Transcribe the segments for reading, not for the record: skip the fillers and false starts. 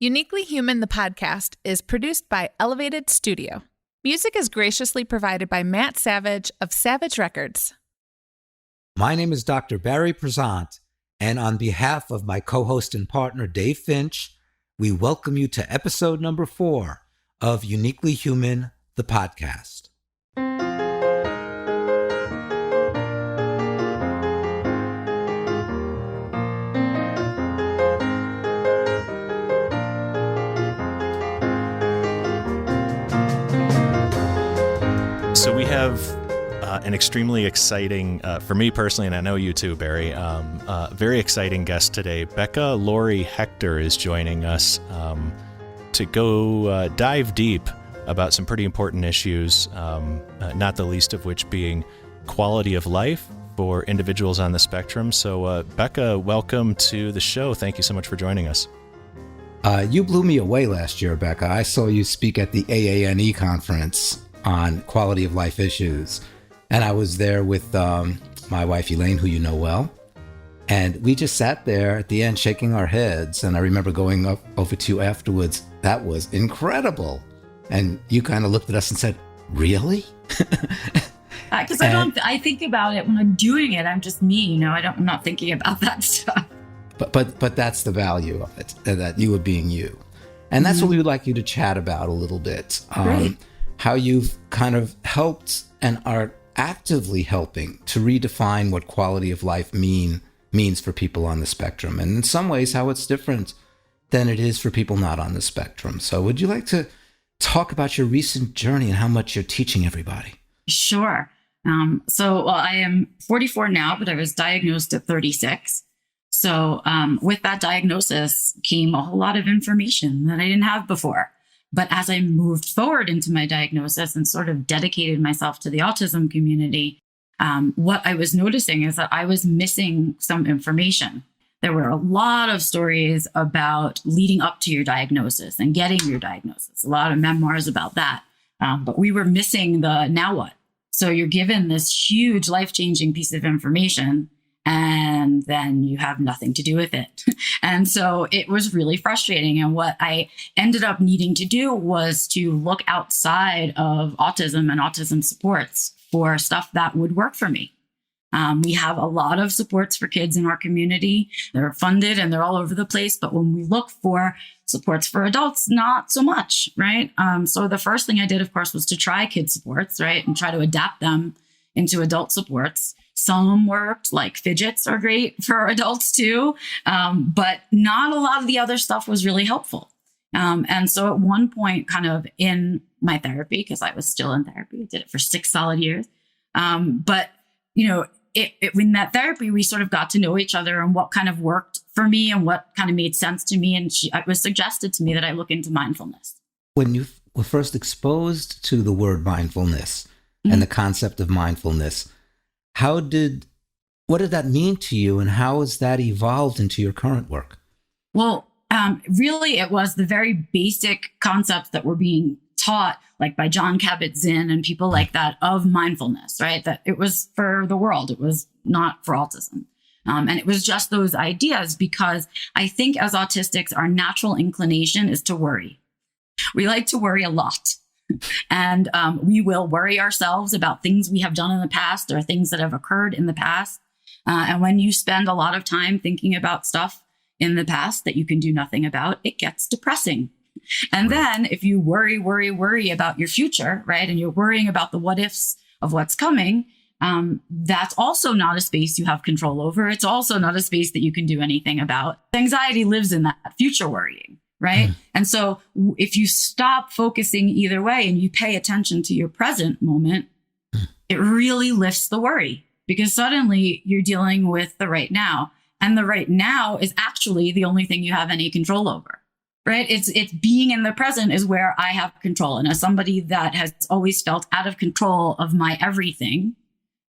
Uniquely Human, the podcast, is produced by Elevated Studio. Music is graciously provided by Matt Savage of Savage Records. My name is Dr. Barry Prezant, and on behalf of my co-host and partner, Dave Finch, we welcome you to episode number 4 of Uniquely Human, the podcast. So we have an extremely exciting, for me personally, and I know you too, Barry, very exciting guest today. Becca Lory Hector is joining us to go dive deep about some pretty important issues, not the least of which being quality of life for individuals on the spectrum. So Becca, welcome to the show. Thank you so much for joining us. You blew me away last year, Becca. I saw you speak at the AANE conference on quality of life issues. And I was there with my wife, Elaine, who you know well. And we just sat there at the end shaking our heads. And I remember going up over to you afterwards. That was incredible. And you kind of looked at us and said, really? Because I think about it when I'm doing it. I'm just me, you know, I'm not thinking about that stuff. But that's the value of it, that you are being you. And that's what we would like you to chat about a little bit. Great. How you've kind of helped and are actively helping to redefine what quality of life means for people on the spectrum. And in some ways, how it's different than it is for people not on the spectrum. So would you like to talk about your recent journey and how much you're teaching everybody? Sure. So I am 44 now, but I was diagnosed at 36. So with that diagnosis came a whole lot of information that I didn't have before. But as I moved forward into my diagnosis and sort of dedicated myself to the autism community, what I was noticing is that I was missing some information. There were a lot of stories about leading up to your diagnosis and getting your diagnosis, a lot of memoirs about that. But we were missing the now what? So you're given this huge life-changing piece of information, and then you have nothing to do with it. And so it was really frustrating. And what I ended up needing to do was to look outside of autism and autism supports for stuff that would work for me. We have a lot of supports for kids in our community. They're funded and they're all over the place. But when we look for supports for adults, not so much, right? So the first thing I did, of course, was to try kid supports, right? And try to adapt them into adult supports. Some worked, like fidgets are great for adults too, but not a lot of the other stuff was really helpful. And so at one point, kind of in my therapy, because I was still in therapy, I did it for 6 solid years. But, you know, in that therapy, we sort of got to know each other and what kind of worked for me and what kind of made sense to me. And it was suggested to me that I look into mindfulness. When you were first exposed to the word mindfulness and the concept of mindfulness, what did that mean to you, and how has that evolved into your current work? Well, really, it was the very basic concepts that were being taught, like by Jon Kabat-Zinn and people like that, of mindfulness, right? That it was for the world. It was not for autism. And it was just those ideas, because I think as autistics, our natural inclination is to worry. We like to worry a lot. And we will worry ourselves about things we have done in the past or things that have occurred in the past. And when you spend a lot of time thinking about stuff in the past that you can do nothing about, it gets depressing. And then if you worry about your future, right? And you're worrying about the what ifs of what's coming, that's also not a space you have control over. It's also not a space that you can do anything about. Anxiety lives in that future worrying. Right. And so if you stop focusing either way and you pay attention to your present moment, it really lifts the worry, because suddenly you're dealing with the right now. And the right now is actually the only thing you have any control over. Right. It's being in the present is where I have control. And as somebody that has always felt out of control of my everything,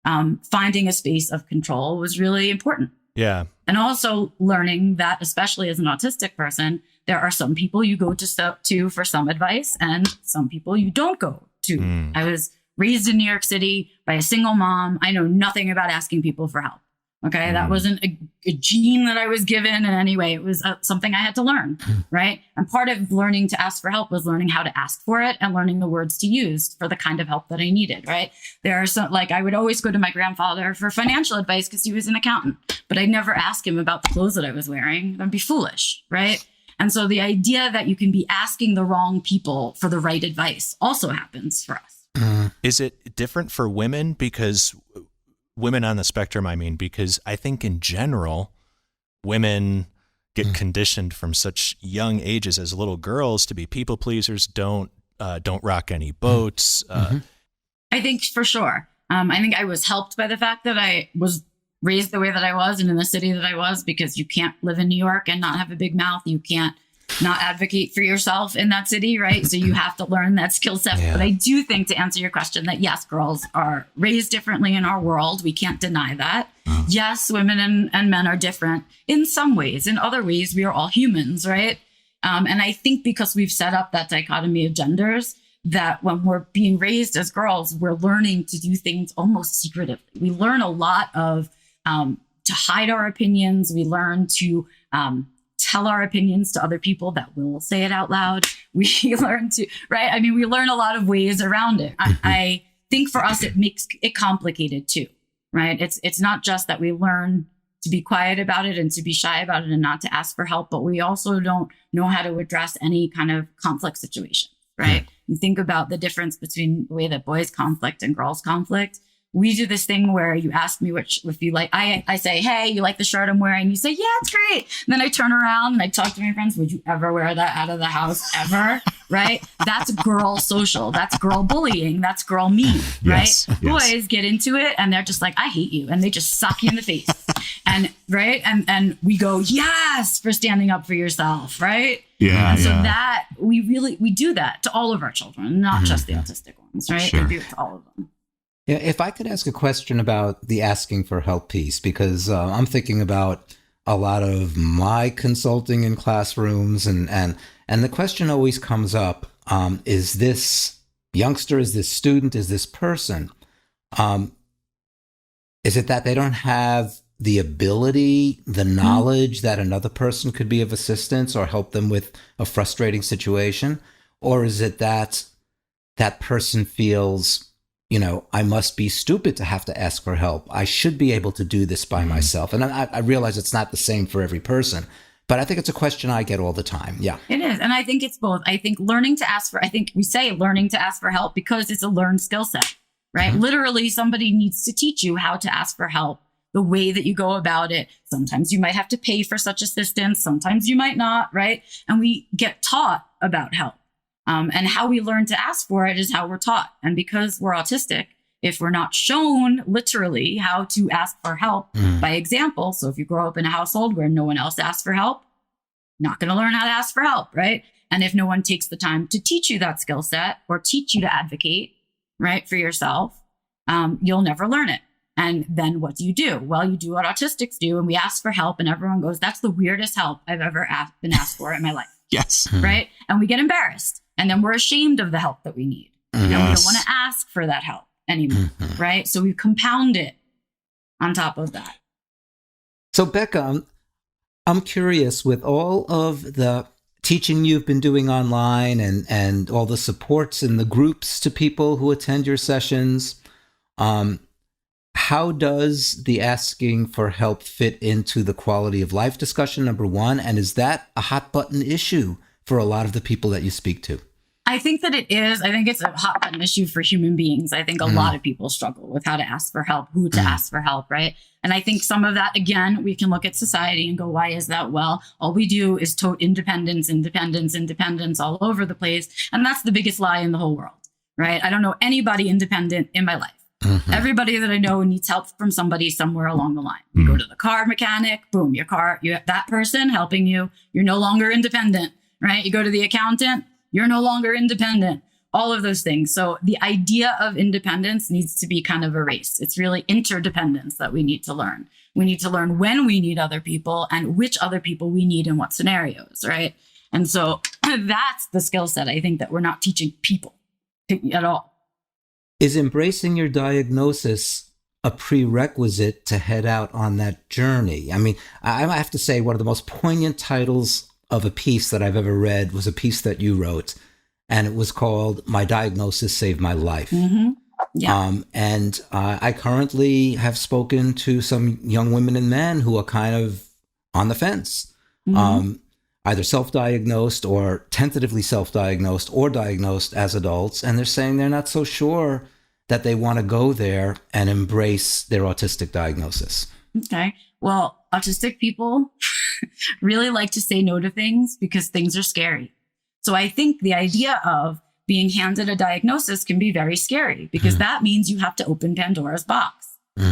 finding a space of control was really important. Yeah. And also learning that, especially as an autistic person, there are some people you go to for some advice and some people you don't go to. I was raised in New York City by a single mom. I know nothing about asking people for help. Okay. That wasn't a gene that I was given in any way. It was something I had to learn. Right. And part of learning to ask for help was learning how to ask for it and learning the words to use for the kind of help that I needed. Right. There are some, like, I would always go to my grandfather for financial advice because he was an accountant, but I'd never ask him about the clothes that I was wearing. That'd be foolish. Right. And so the idea that you can be asking the wrong people for the right advice also happens for us. Is it different for women? Because women on the spectrum, I mean, because I think in general, women get conditioned from such young ages as little girls to be people pleasers, don't rock any boats. I think for sure. I think I was helped by the fact that I was raised the way that I was and in the city that I was, because you can't live in New York and not have a big mouth. You can't not advocate for yourself in that city, right? So you have to learn that skill set. Yeah. But I do think, to answer your question, that yes, girls are raised differently in our world. We can't deny that. Yes, women and men are different in some ways. In other ways, we are all humans, right? And I think because we've set up that dichotomy of genders, that when we're being raised as girls, we're learning to do things almost secretively. We learn a lot of to hide our opinions. We learn to tell our opinions to other people that will say it out loud. We learn to, right? I mean, we learn a lot of ways around it. I think for us, it makes it complicated too, right? It's not just that we learn to be quiet about it and to be shy about it and not to ask for help, but we also don't know how to address any kind of conflict situation, right? You think about the difference between the way that boys conflict and girls conflict. We do this thing where you ask me if you like, I say, hey, you like the shirt I'm wearing? You say, yeah, it's great. And then I turn around and I talk to my friends. Would you ever wear that out of the house ever? Right? That's girl social. That's girl bullying. That's girl mean, right? Yes. Boys get into it and they're just like, I hate you. And they just sock you in the face. And right. And we go, yes, for standing up for yourself. Right. Yeah. And so that we do that to all of our children, not just the autistic ones, right? Sure. We do it to all of them. Yeah, if I could ask a question about the asking for help piece, because I'm thinking about a lot of my consulting in classrooms, and the question always comes up: is this youngster, is this student, is this person? Is it that they don't have the ability, the knowledge that another person could be of assistance or help them with a frustrating situation, or is it that that person feels, I must be stupid to have to ask for help. I should be able to do this by myself. And I realize it's not the same for every person, but I think it's a question I get all the time. Yeah. It is. And I think it's both. I think I think we say learning to ask for help because it's a learned skill set, right? Literally, somebody needs to teach you how to ask for help, the way that you go about it. Sometimes you might have to pay for such assistance. Sometimes you might not, right? And we get taught about help. And how we learn to ask for it is how we're taught. And because we're autistic, if we're not shown literally how to ask for help by example, so if you grow up in a household where no one else asks for help, not going to learn how to ask for help, right? And if no one takes the time to teach you that skill set or teach you to advocate, right, for yourself, you'll never learn it. And then what do? Well, you do what autistics do, and we ask for help, and everyone goes, that's the weirdest help I've ever been asked for in my life. Yes. Right? And we get embarrassed. And then we're ashamed of the help that we need. And we don't want to ask for that help anymore, right? So we compound it on top of that. So Becca, I'm curious, with all of the teaching you've been doing online and all the supports and the groups to people who attend your sessions, how does the asking for help fit into the quality of life discussion, number one? And is that a hot button issue for a lot of the people that you speak to? I think that it is. I think it's a hot button issue for human beings. I think a lot of people struggle with how to ask for help, who to ask for help, right? And I think some of that, again, we can look at society and go, why is that? Well, all we do is tote independence all over the place. And that's the biggest lie in the whole world, right? I don't know anybody independent in my life. Everybody that I know needs help from somebody somewhere along the line. You go to the car mechanic, boom, that person helping you, you're no longer independent, right? You go to the accountant, you're no longer independent, all of those things. So the idea of independence needs to be kind of erased. It's really interdependence that we need to learn. We need to learn when we need other people and which other people we need in what scenarios, right? And so that's the skill set I think that we're not teaching people at all. Is embracing your diagnosis a prerequisite to head out on that journey? I mean, I have to say one of the most poignant titles of a piece that I've ever read was a piece that you wrote, and it was called "My Diagnosis Saved My Life." Mm-hmm. Yeah. And I currently have spoken to some young women and men who are kind of on the fence, either self-diagnosed or tentatively self-diagnosed or diagnosed as adults. And they're saying they're not so sure that they want to go there and embrace their autistic diagnosis. Okay. Well, autistic people really like to say no to things because things are scary. So I think the idea of being handed a diagnosis can be very scary because that means you have to open Pandora's box.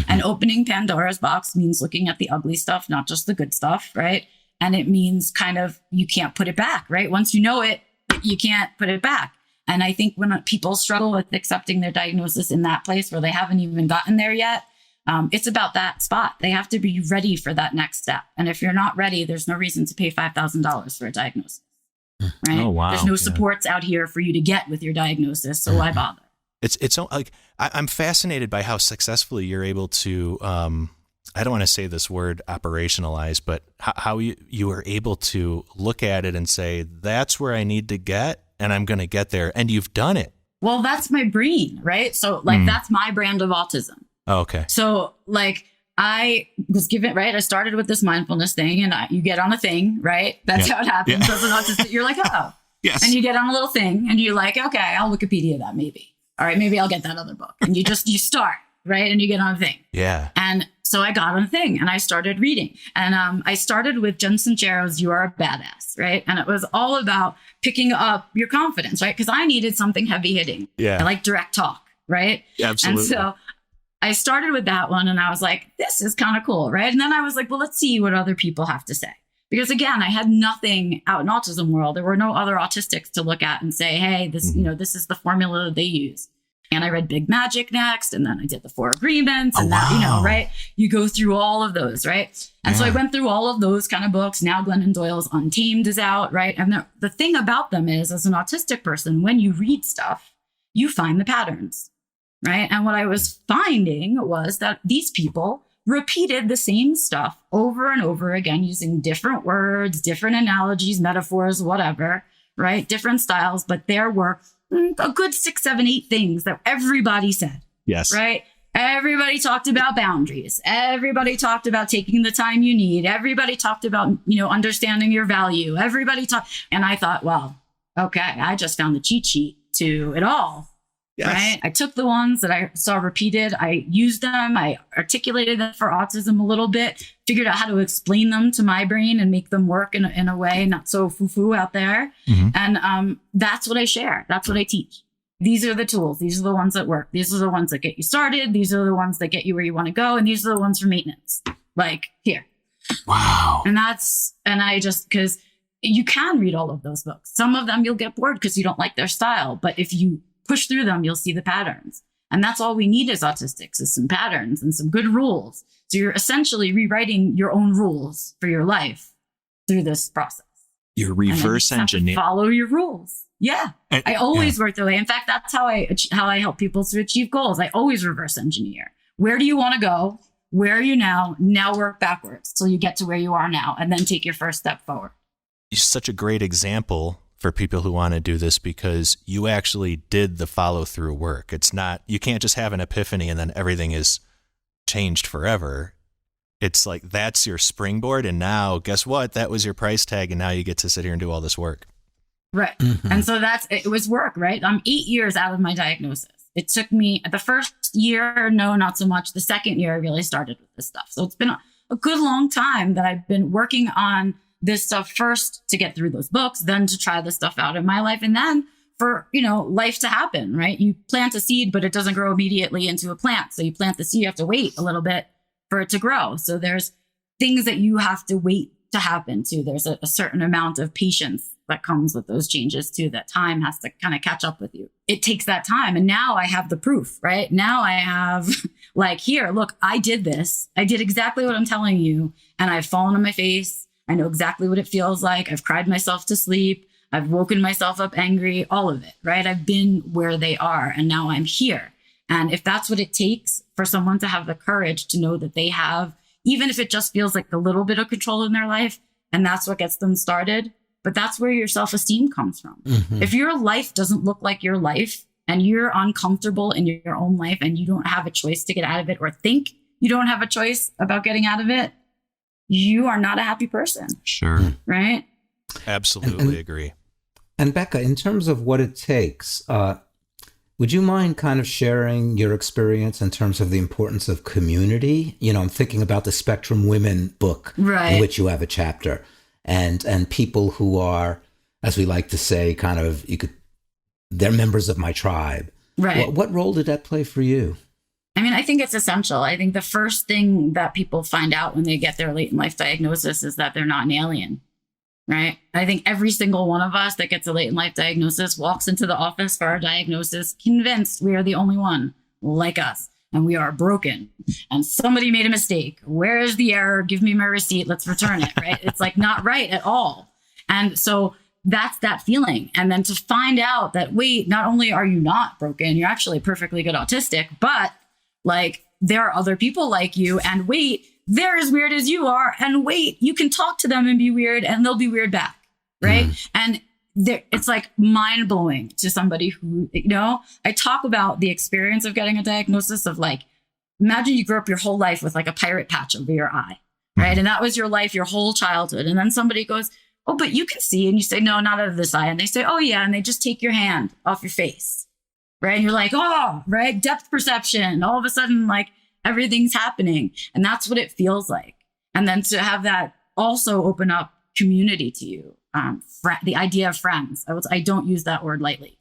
And opening Pandora's box means looking at the ugly stuff, not just the good stuff, right? And it means kind of you can't put it back, right? Once you know it, you can't put it back. And I think when people struggle with accepting their diagnosis in that place where they haven't even gotten there yet, it's about that spot. They have to be ready for that next step. And if you're not ready, there's no reason to pay $5,000 for a diagnosis. Right? Oh, wow. There's no supports out here for you to get with your diagnosis. So why bother? It's like, I'm fascinated by how successfully you're able to, I don't want to say this word operationalize, but how you are able to look at it and say, that's where I need to get, and I'm going to get there. And you've done it. Well, that's my brain, right? So like, that's my brand of autism. Oh, okay. So like, I was given, right? I started with this mindfulness thing and you get on a thing, right? That's how it happens. As an autistic, you're like, oh, yes. And you get on a little thing and you're like, okay, I'll Wikipedia that maybe. All right, maybe I'll get that other book. And you start, right? And you get on a thing. Yeah. And so I got on a thing and I started reading. And I started with Jen Sincero's You Are a Badass, right? And it was all about picking up your confidence, right? Because I needed something heavy hitting. Yeah. I like direct talk, right? Absolutely. And so I started with that one and I was like, this is kind of cool, right? And then I was like, well, let's see what other people have to say. Because again, I had nothing out in autism world. There were no other autistics to look at and say, hey, this, this is the formula that they use. And I read Big Magic next, and then I did the 4 Agreements, and that, right? You go through all of those, right? And so I went through all of those kind of books. Now Glennon Doyle's Untamed is out, right? And the thing about them is, as an autistic person, when you read stuff, you find the patterns. Right. And what I was finding was that these people repeated the same stuff over and over again using different words, different analogies, metaphors, whatever, right? Different styles. But there were a good 6, 7, 8 things that everybody said. Yes. Right. Everybody talked about boundaries. Everybody talked about taking the time you need. Everybody talked about, understanding your value. Everybody talked. And I thought, well, okay, I just found the cheat sheet to it all. Yes. Right. I took the ones that I saw repeated. I used them. I articulated them for autism a little bit, figured out how to explain them to my brain and make them work in a way not so foo-foo out there. And that's what I share. That's what I teach. These are the tools. These are the ones that work. These are the ones that get you started. These are the ones that get you where you want to go. And these are the ones for maintenance. Like here. Wow. Because you can read all of those books. Some of them you'll get bored because you don't like their style. But if you push through them, you'll see the patterns. And that's all we need as autistics is some patterns and some good rules. So you're essentially rewriting your own rules for your life through this process. You're reverse engineering. Follow your rules. Yeah. I always work that way. In fact, that's how I help people to achieve goals. I always reverse engineer. Where do you want to go? Where are you now? Now work backwards till you get to where you are now and then take your first step forward. You're such a great example for people who want to do this because you actually did the follow through work. It's not, you can't just have an epiphany and then everything is changed forever. It's like, that's your springboard. And now guess what? That was your price tag. And now you get to sit here and do all this work. Right. And so it was work, right? I'm 8 years out of my diagnosis. It took me the first year, no, not so much. The second year, I really started with this stuff. So it's been a good long time that I've been working on this stuff first to get through those books, then to try this stuff out in my life. And then for, life to happen, right? You plant a seed, but it doesn't grow immediately into a plant. So you plant the seed, you have to wait a little bit for it to grow. So there's things that you have to wait to happen too. There's a certain amount of patience that comes with those changes too. That time has to kind of catch up with you. It takes that time. And now I have the proof, right? Now I have here, look, I did this. I did exactly what I'm telling you. And I've fallen on my face. I know exactly what it feels like. I've cried myself to sleep. I've woken myself up angry, all of it, right? I've been where they are and now I'm here. And if that's what it takes for someone to have the courage to know that they have, even if it just feels like a little bit of control in their life, and that's what gets them started, but that's where your self-esteem comes from. If your life doesn't look like your life and you're uncomfortable in your own life and you don't have a choice to get out of it, or think you don't have a choice about getting out of it, you are not a happy person. Sure. Right? Absolutely agree. And Becca, in terms of what it takes, would you mind kind of sharing your experience in terms of the importance of community? You know, I'm thinking about the Spectrum Women book, right, in which you have a chapter, and people who are, as we like to say, kind of, they're members of my tribe. Right. What role did that play for you? I mean, I think it's essential. I think the first thing that people find out when they get their late in life diagnosis is that they're not an alien. Right. I think every single one of us that gets a late in life diagnosis walks into the office for our diagnosis convinced we are the only one like us, and we are broken and somebody made a mistake. Where is the error? Give me my receipt. Let's return it. Right. It's like not right at all. And so that's that feeling. And then to find out that, wait, not only are you not broken, you're actually perfectly good autistic, but like there are other people like you, and wait, they're as weird as you are. And wait, you can talk to them and be weird and they'll be weird back. Right. And it's like mind blowing to somebody who, you know, I talk about the experience of getting a diagnosis of like, imagine you grew up your whole life with like a pirate patch over your eye. Right. And that was your life, your whole childhood. And then somebody goes, oh, but you can see. And you say, no, not out of this eye. And they say, oh, yeah. And they just take your hand off your face. Right. And you're like, oh, right. Depth perception. All of a sudden, like, everything's happening. And that's what it feels like. And then to have that also open up community to you. The idea of friends. I don't use that word lightly.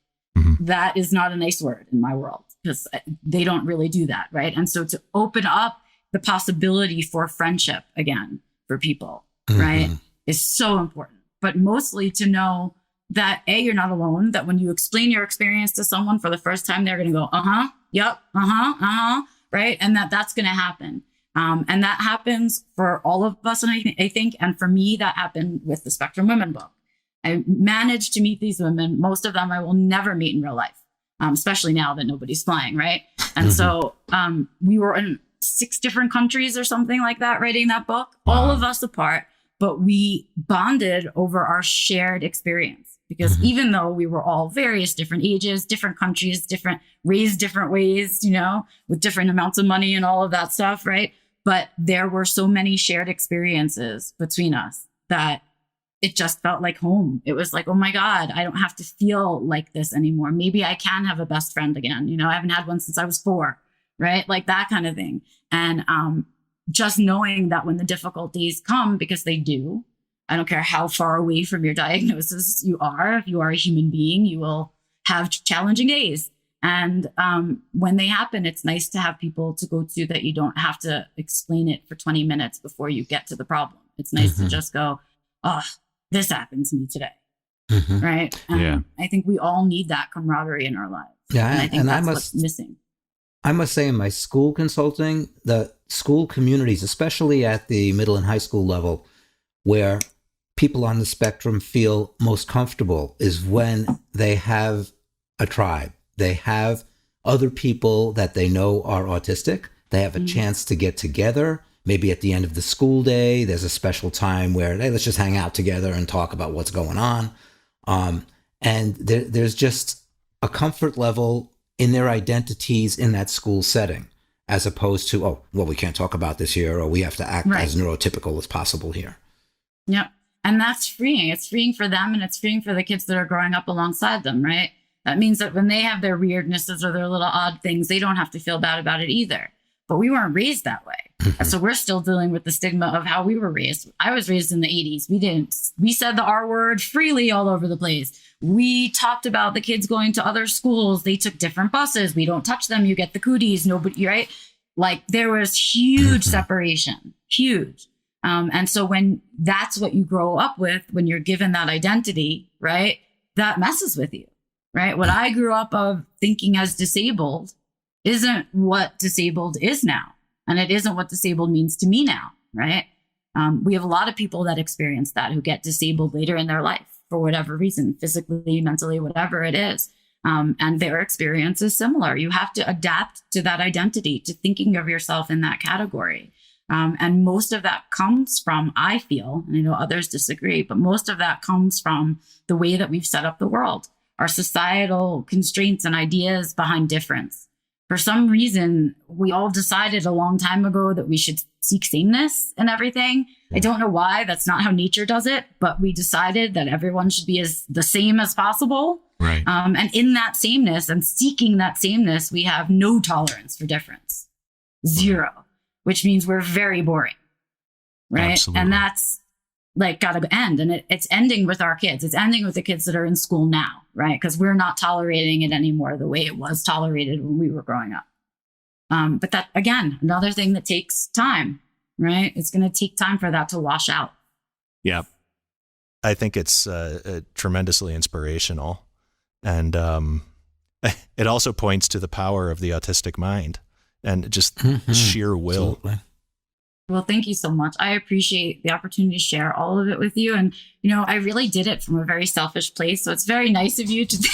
That is not a nice word in my world because they don't really do that. Right. And so to open up the possibility for friendship again for people, right, is so important. But mostly to know that you're not alone, that when you explain your experience to someone for the first time, they're going to go, yep, right? And that's going to happen. And that happens for all of us. And I think, and for me, that happened with the Spectrum Women book. I managed to meet these women. Most of them I will never meet in real life, especially now that nobody's flying, right? And so we were in 6 different countries or something like that, writing that book, all of us apart, but we bonded over our shared experience. Because even though we were all various different ages, different countries, raised different ways, you know, with different amounts of money and all of that stuff, right? But there were so many shared experiences between us that it just felt like home. It was like, oh my God, I don't have to feel like this anymore. Maybe I can have a best friend again. You know, I haven't had one since I was 4, right? Like that kind of thing. And just knowing that when the difficulties come, because they do, I don't care how far away from your diagnosis you are. If you are a human being, you will have challenging days. And when they happen, it's nice to have people to go to that you don't have to explain it for 20 minutes before you get to the problem. It's nice to just go, oh, this happened to me today. Right. And I think we all need that camaraderie in our lives. Yeah. And I think that's what's missing. I must say in my school consulting, the school communities, especially at the middle and high school level, where people on the spectrum feel most comfortable is when they have a tribe. They have other people that they know are autistic. They have a chance to get together. Maybe at the end of the school day, there's a special time where, hey, let's just hang out together and talk about what's going on. And there's just a comfort level in their identities in that school setting, as opposed to, oh, well, we can't talk about this here, or we have to act as neurotypical as possible here. Yep. And that's freeing. It's freeing for them, and it's freeing for the kids that are growing up alongside them, right? That means that when they have their weirdnesses or their little odd things, they don't have to feel bad about it either. But we weren't raised that way. So we're still dealing with the stigma of how we were raised. I was raised in the 80s. We said the R word freely all over the place. We talked about the kids going to other schools. They took different buses. We don't touch them. You get the cooties. Nobody, right? Like there was huge separation, huge. And so when that's what you grow up with, when you're given that identity, right, that messes with you, right? What I grew up of thinking as disabled isn't what disabled is now. And it isn't what disabled means to me now, right? We have a lot of people that experience that, who get disabled later in their life for whatever reason, physically, mentally, whatever it is. And their experience is similar. You have to adapt to that identity, to thinking of yourself in that category. And most of that comes from, I feel, and I know others disagree, but most of that comes from the way that we've set up the world, our societal constraints and ideas behind difference. For some reason, we all decided a long time ago that we should seek sameness in everything. I don't know why. That's not how nature does it, but we decided that everyone should be the same as possible. Right. And in that sameness and seeking that sameness, we have no tolerance for difference. Zero. Which means we're very boring, right? Absolutely. And that's like got to end. And it's ending with our kids. It's ending with the kids that are in school now, right? Because we're not tolerating it anymore the way it was tolerated when we were growing up. But that, again, another thing that takes time, right? It's going to take time for that to wash out. Yeah. I think it's tremendously inspirational. And it also points to the power of the autistic mind. And just sheer will. Absolutely. Well, thank you so much. I appreciate the opportunity to share all of it with you. And, you know, I really did it from a very selfish place. So it's very nice of you to,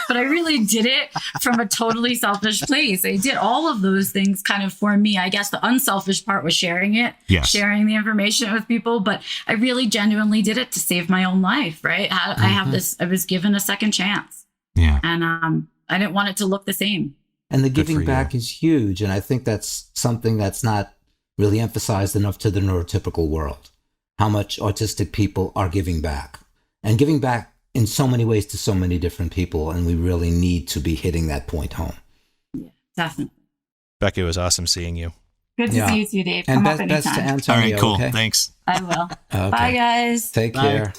but I really did it from a totally selfish place. I did all of those things kind of for me. I guess the unselfish part was sharing it, sharing the information with people. But I really genuinely did it to save my own life, right? I have this, I was given a second chance. Yeah. And I didn't want it to look the same. And the giving back is huge. And I think that's something that's not really emphasized enough to the neurotypical world, how much autistic people are giving back and giving back in so many ways to so many different people. And we really need to be hitting that point home. Yeah, definitely. Becca, it was awesome seeing you. Good to see you too, Dave. And Come up best to anytime. Antonio. All right, cool. Okay? Thanks. I will. Okay. Bye, guys. Take Bye. care.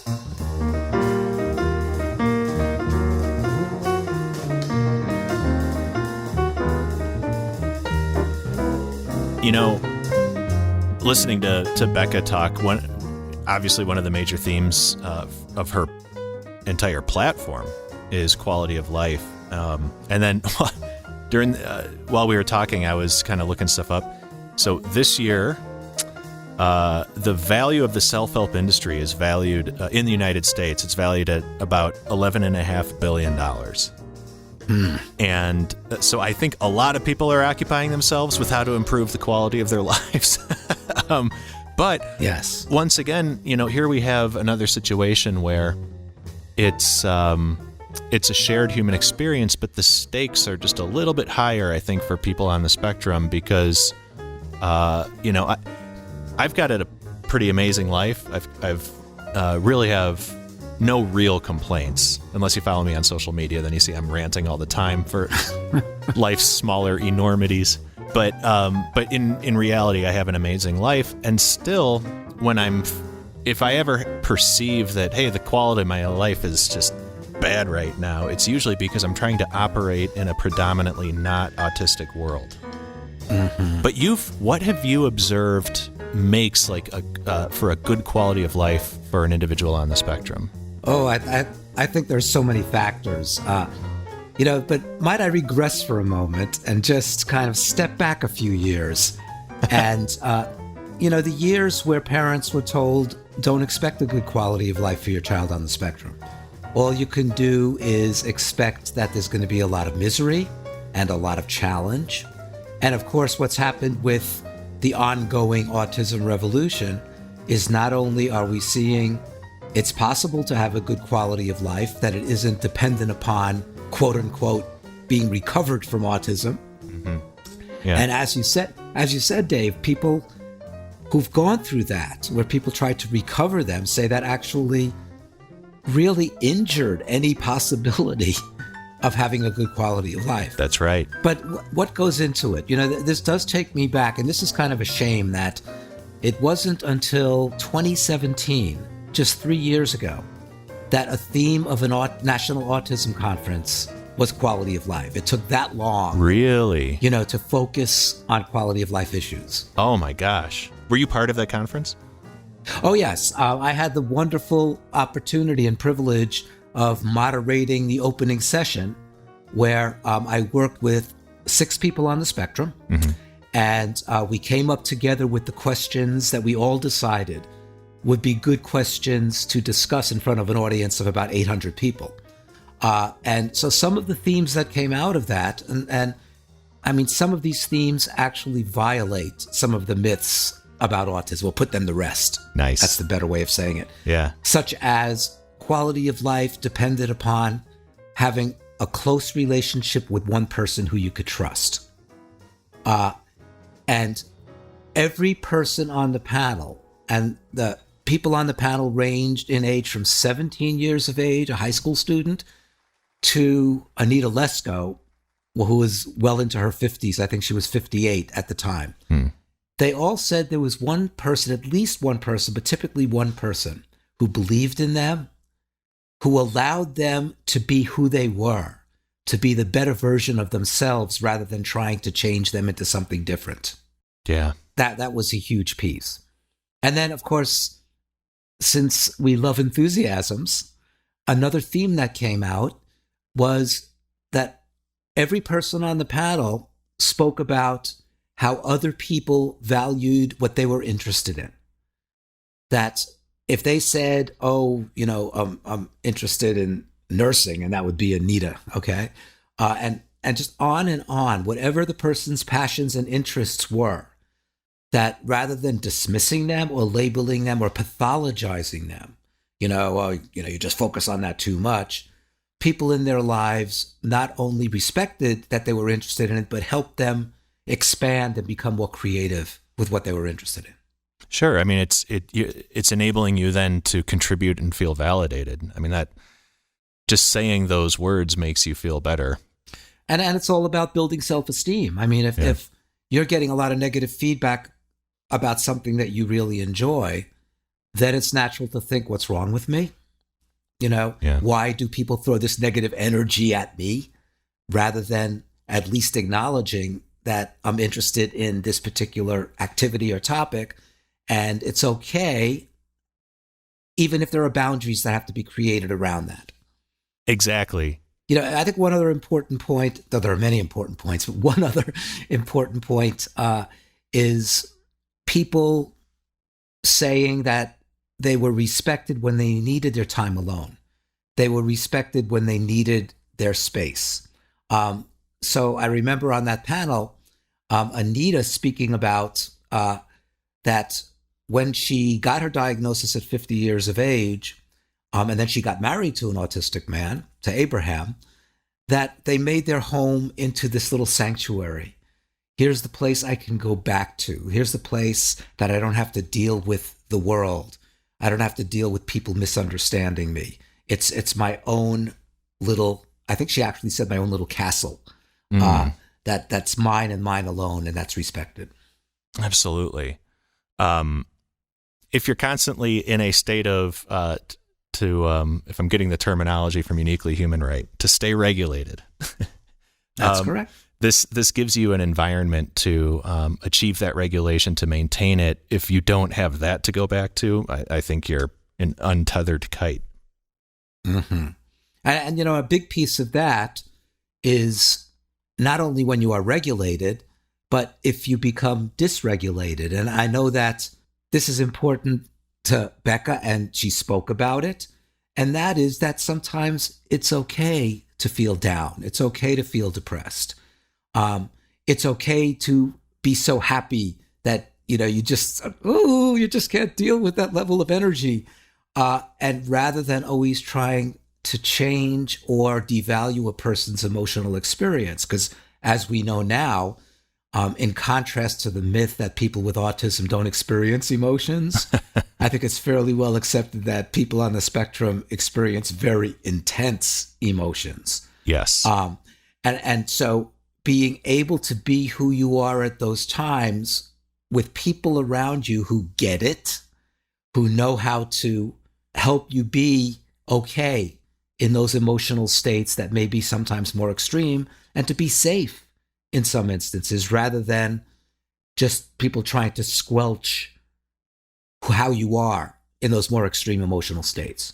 You know, listening to Becca talk, obviously one of the major themes of her entire platform is quality of life. And then while we were talking, I was kind of looking stuff up. So this year, the value of the self-help industry is valued in the United States. It's valued at about $11.5 billion. And so I think a lot of people are occupying themselves with how to improve the quality of their lives. But yes, once again, you know, here we have another situation where it's a shared human experience, but the stakes are just a little bit higher, I think, for people on the spectrum because, you know, I've got a pretty amazing life. I've really have no real complaints. Unless you follow me on social media, then you see I'm ranting all the time for life's smaller enormities. But in reality, I have an amazing life. And still, if I ever perceive that, hey, the quality of my life is just bad right now, it's usually because I'm trying to operate in a predominantly not autistic world. Mm-hmm. But what have you observed makes for a good quality of life for an individual on the spectrum? Oh, I think there's so many factors, you know, but might I regress for a moment and just kind of step back a few years and, you know, the years where parents were told, don't expect a good quality of life for your child on the spectrum. All you can do is expect that there's going to be a lot of misery and a lot of challenge. And of course, what's happened with the ongoing autism revolution is not only are we seeing it's possible to have a good quality of life, that it isn't dependent upon, quote unquote, being recovered from autism. Mm-hmm. Yeah. And as you said, Dave, people who've gone through that, where people try to recover them, say that actually really injured any possibility of having a good quality of life. That's right. But what goes into it? You know, this does take me back, and this is kind of a shame that it wasn't until 2017, just 3 years ago, that a theme of a National Autism Conference was quality of life. It took that long. Really? You know, to focus on quality of life issues. Oh my gosh. Were you part of that conference? Oh, yes. I had the wonderful opportunity and privilege of moderating the opening session where I worked with 6 people on the spectrum. Mm-hmm. And we came up together with the questions that we all decided would be good questions to discuss in front of an audience of about 800 people. And so some of the themes that came out of that, and I mean, some of these themes actually violate some of the myths about autism. We'll put them to rest. Nice. That's the better way of saying it. Yeah. Such as quality of life depended upon having a close relationship with one person who you could trust. And every person on the panel, and the people on the panel ranged in age from 17 years of age, a high school student, to Anita Lesko, who was well into her 50s. I think she was 58 at the time. They all said there was one person, at least one person, but typically one person, who believed in them, who allowed them to be who they were, to be the better version of themselves rather than trying to change them into something different. Yeah. That was a huge piece. And then, of course, since we love enthusiasms, another theme that came out was that every person on the panel spoke about how other people valued what they were interested in. That if they said, I'm interested in nursing, and that would be Anita, okay? And just on, whatever the person's passions and interests were, that rather than dismissing them or labeling them or pathologizing them, you just focus on that too much, people in their lives not only respected that they were interested in it, but helped them expand and become more creative with what they were interested in. Sure. I mean, it's enabling you then to contribute and feel validated. I mean, that just saying those words makes you feel better. And it's all about building self-esteem. I mean, if you're getting a lot of negative feedback about something that you really enjoy, then it's natural to think, what's wrong with me? Why do people throw this negative energy at me, rather than at least acknowledging that I'm interested in this particular activity or topic, and it's okay, even if there are boundaries that have to be created around that. Exactly. I think one other important point, though there are many important points, but one other important point is people saying that they were respected when they needed their time alone. They were respected when they needed their space. So I remember on that panel, Anita speaking about that when she got her diagnosis at 50 years of age, and then she got married to an autistic man, to Abraham, that they made their home into this little sanctuary. Here's the place I can go back to. Here's the place that I don't have to deal with the world. I don't have to deal with people misunderstanding me. It's my own little, I think she actually said my own little castle. That's mine and mine alone, and that's respected. Absolutely. If you're constantly in a state of, if I'm getting the terminology from Uniquely Human right, to stay regulated. That's correct. This gives you an environment to achieve that regulation, to maintain it. If you don't have that to go back to, I think you're an untethered kite. Mm-hmm. And a big piece of that is not only when you are regulated, but if you become dysregulated. And I know that this is important to Becca, and she spoke about it. And that is that sometimes it's okay to feel down. It's okay to feel depressed. It's okay to be so happy that, you just can't deal with that level of energy. And rather than always trying to change or devalue a person's emotional experience, because as we know now, in contrast to the myth that people with autism don't experience emotions, I think it's fairly well accepted that people on the spectrum experience very intense emotions. Yes. And so being able to be who you are at those times with people around you who get it, who know how to help you be okay in those emotional states that may be sometimes more extreme, and to be safe in some instances, rather than just people trying to squelch how you are in those more extreme emotional states.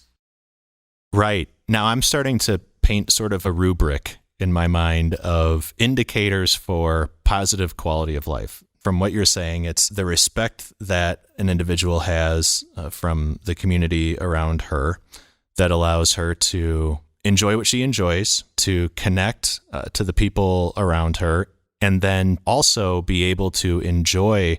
Right. Now I'm starting to paint sort of a rubric in my mind of indicators for positive quality of life. From what you're saying, it's the respect that an individual has from the community around her that allows her to enjoy what she enjoys, to connect to the people around her, and then also be able to enjoy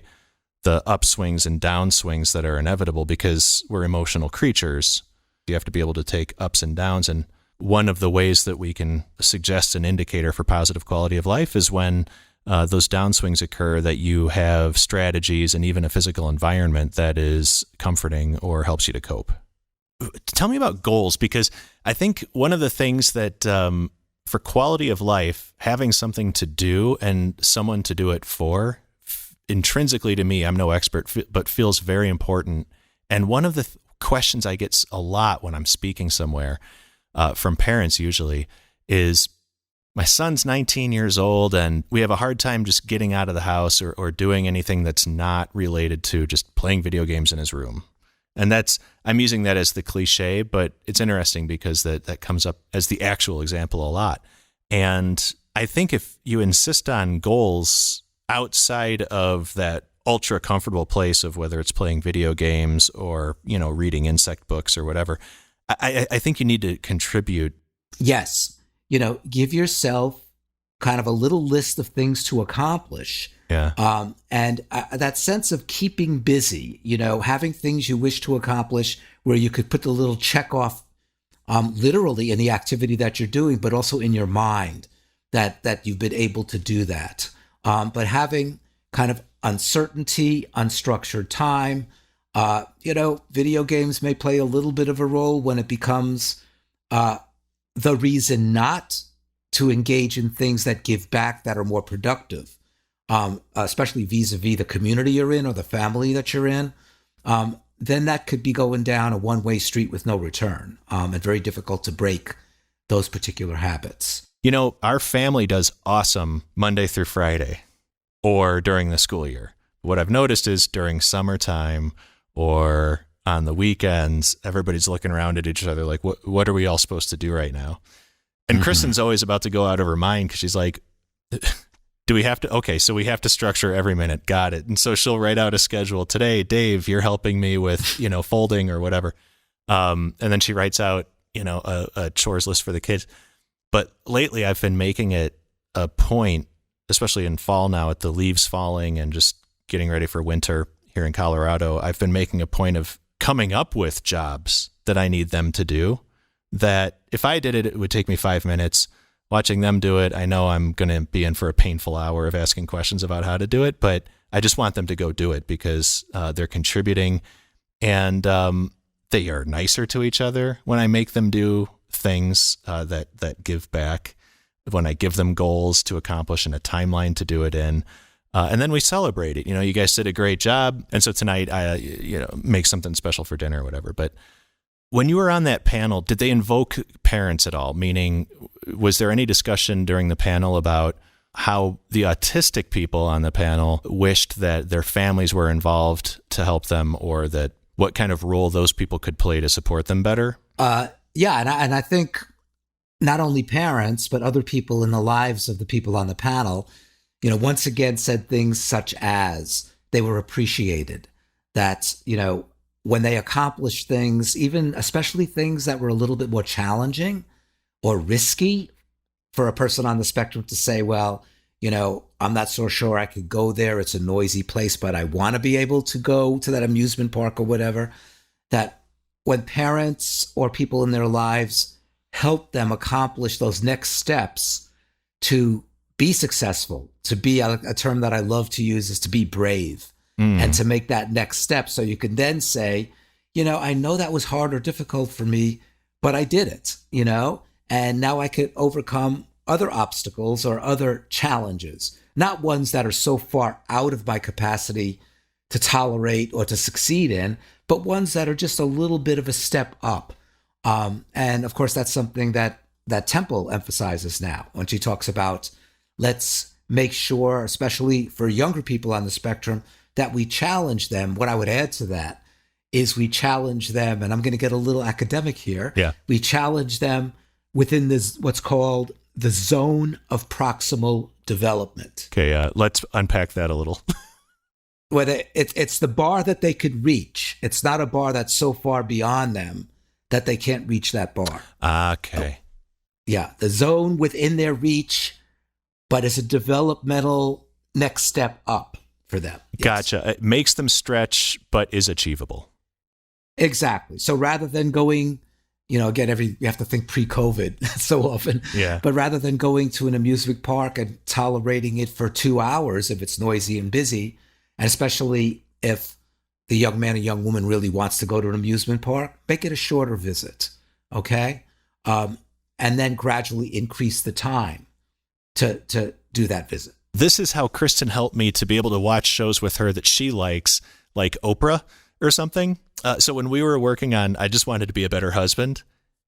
the upswings and downswings that are inevitable because we're emotional creatures. You have to be able to take ups and downs. And one of the ways that we can suggest an indicator for positive quality of life is when those downswings occur, that you have strategies and even a physical environment that is comforting or helps you to cope. Tell me about goals, because I think one of the things that for quality of life, having something to do and someone to do it for, intrinsically to me, I'm no expert, but feels very important. And one of the questions I get a lot when I'm speaking somewhere from parents usually is, my son's 19 years old and we have a hard time just getting out of the house or doing anything that's not related to just playing video games in his room. And I'm using that as the cliche, but it's interesting because that comes up as the actual example a lot. And I think if you insist on goals outside of that ultra comfortable place of whether it's playing video games or, reading insect books or whatever, I think you need to contribute. Yes. Give yourself kind of a little list of things to accomplish. Yeah. And that sense of keeping busy, having things you wish to accomplish where you could put the little check off literally in the activity that you're doing, but also in your mind that you've been able to do that. But having kind of uncertainty, unstructured time, video games may play a little bit of a role when it becomes the reason not to engage in things that give back, that are more productive, especially vis-a-vis the community you're in or the family that you're in, then that could be going down a one-way street with no return, and very difficult to break those particular habits. Our family does awesome Monday through Friday or during the school year. What I've noticed is during summertime or on the weekends, everybody's looking around at each other like, what are we all supposed to do right now? And Kristen's always about to go out of her mind because she's like, do we have to? Okay, so we have to structure every minute. Got it. And so she'll write out a schedule. Today, Dave, you're helping me with, folding or whatever. And then she writes out, a chores list for the kids. But lately I've been making it a point, especially in fall now with the leaves falling and just getting ready for winter here in Colorado. I've been making a point of coming up with jobs that I need them to do, that if I did it, it would take me 5 minutes. Watching them do it, I know I'm going to be in for a painful hour of asking questions about how to do it, but I just want them to go do it because they're contributing and they are nicer to each other when I make them do things that give back, when I give them goals to accomplish and a timeline to do it in. And then we celebrate it. You guys did a great job. And so tonight I, make something special for dinner or whatever. But when you were on that panel, did they invoke parents at all? Meaning, was there any discussion during the panel about how the autistic people on the panel wished that their families were involved to help them, or that what kind of role those people could play to support them better? Yeah. And I think not only parents, but other people in the lives of the people on the panel, once again said things such as they were appreciated, that, when they accomplished things, even especially things that were a little bit more challenging or risky for a person on the spectrum to say, well, I'm not so sure I could go there. It's a noisy place, but I want to be able to go to that amusement park or whatever. That when parents or people in their lives help them accomplish those next steps to be successful, to be a term that I love to use is to be brave. And to make that next step so you can then say, I know that was hard or difficult for me, but I did it, and now I could overcome other obstacles or other challenges, not ones that are so far out of my capacity to tolerate or to succeed in, but ones that are just a little bit of a step up. And of course, that's something that Temple emphasizes now when she talks about, let's make sure, especially for younger people on the spectrum, that we challenge them. What I would add to that is we challenge them, and I'm going to get a little academic here. Yeah. We challenge them within this, what's called the zone of proximal development. Okay, let's unpack that a little. Whether it's the bar that they could reach. It's not a bar that's so far beyond them that they can't reach that bar. Okay. the zone within their reach, but as a developmental next step up for them. Yes. Gotcha. It makes them stretch, but is achievable. Exactly. So rather than going, again, you have to think pre-COVID so often. Yeah. But rather than going to an amusement park and tolerating it for 2 hours if it's noisy and busy, and especially if the young man or young woman really wants to go to an amusement park, make it a shorter visit, okay? And then gradually increase the time to do that visit. This is how Kristen helped me to be able to watch shows with her that she likes, like Oprah or something. So when we were working on I Just Wanted to Be a Better Husband,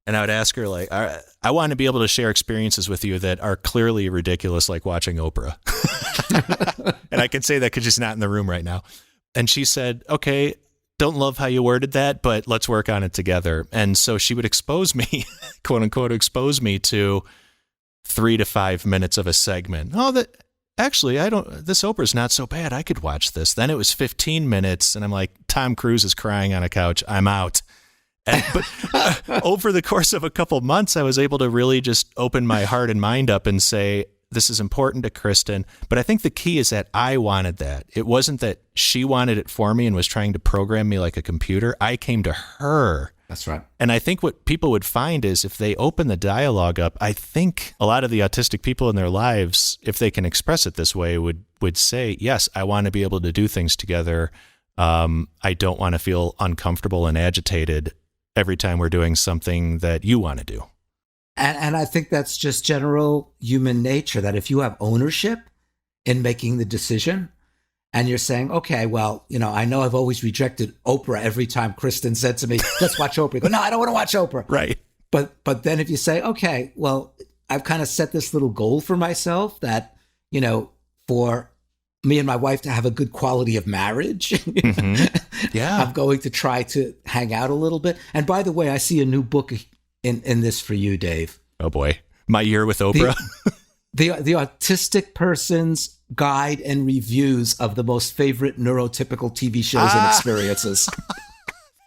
and I would ask her, like, I want to be able to share experiences with you that are clearly ridiculous, like watching Oprah. And I can say that because she's not in the room right now. And she said, okay, don't love how you worded that, but let's work on it together. And so she would expose me, quote unquote, expose me to 3 to 5 minutes of a segment. Actually, this Oprah's not so bad. I could watch this. Then it was 15 minutes, and I'm like, Tom Cruise is crying on a couch. I'm out. But over the course of a couple months, I was able to really just open my heart and mind up and say, this is important to Kristen. But I think the key is that I wanted that. It wasn't that she wanted it for me and was trying to program me like a computer. I came to her. That's right. And I think what people would find is if they open the dialogue up, I think a lot of the autistic people in their lives, if they can express it this way, would say, yes, I want to be able to do things together. I don't want to feel uncomfortable and agitated every time we're doing something that you want to do. And I think that's just general human nature, that if you have ownership in making the decision, and you're saying, okay, well, I know I've always rejected Oprah every time Kristen said to me, let's watch Oprah. You go, no, I don't want to watch Oprah. Right. But then if you say, okay, well, I've kind of set this little goal for myself that, for me and my wife to have a good quality of marriage. Mm-hmm. Yeah. I'm going to try to hang out a little bit. And by the way, I see a new book in this for you, Dave. Oh boy. My Year with Oprah. The Autistic Person's Guide and Reviews of the Most Favorite Neurotypical TV Shows and Experiences.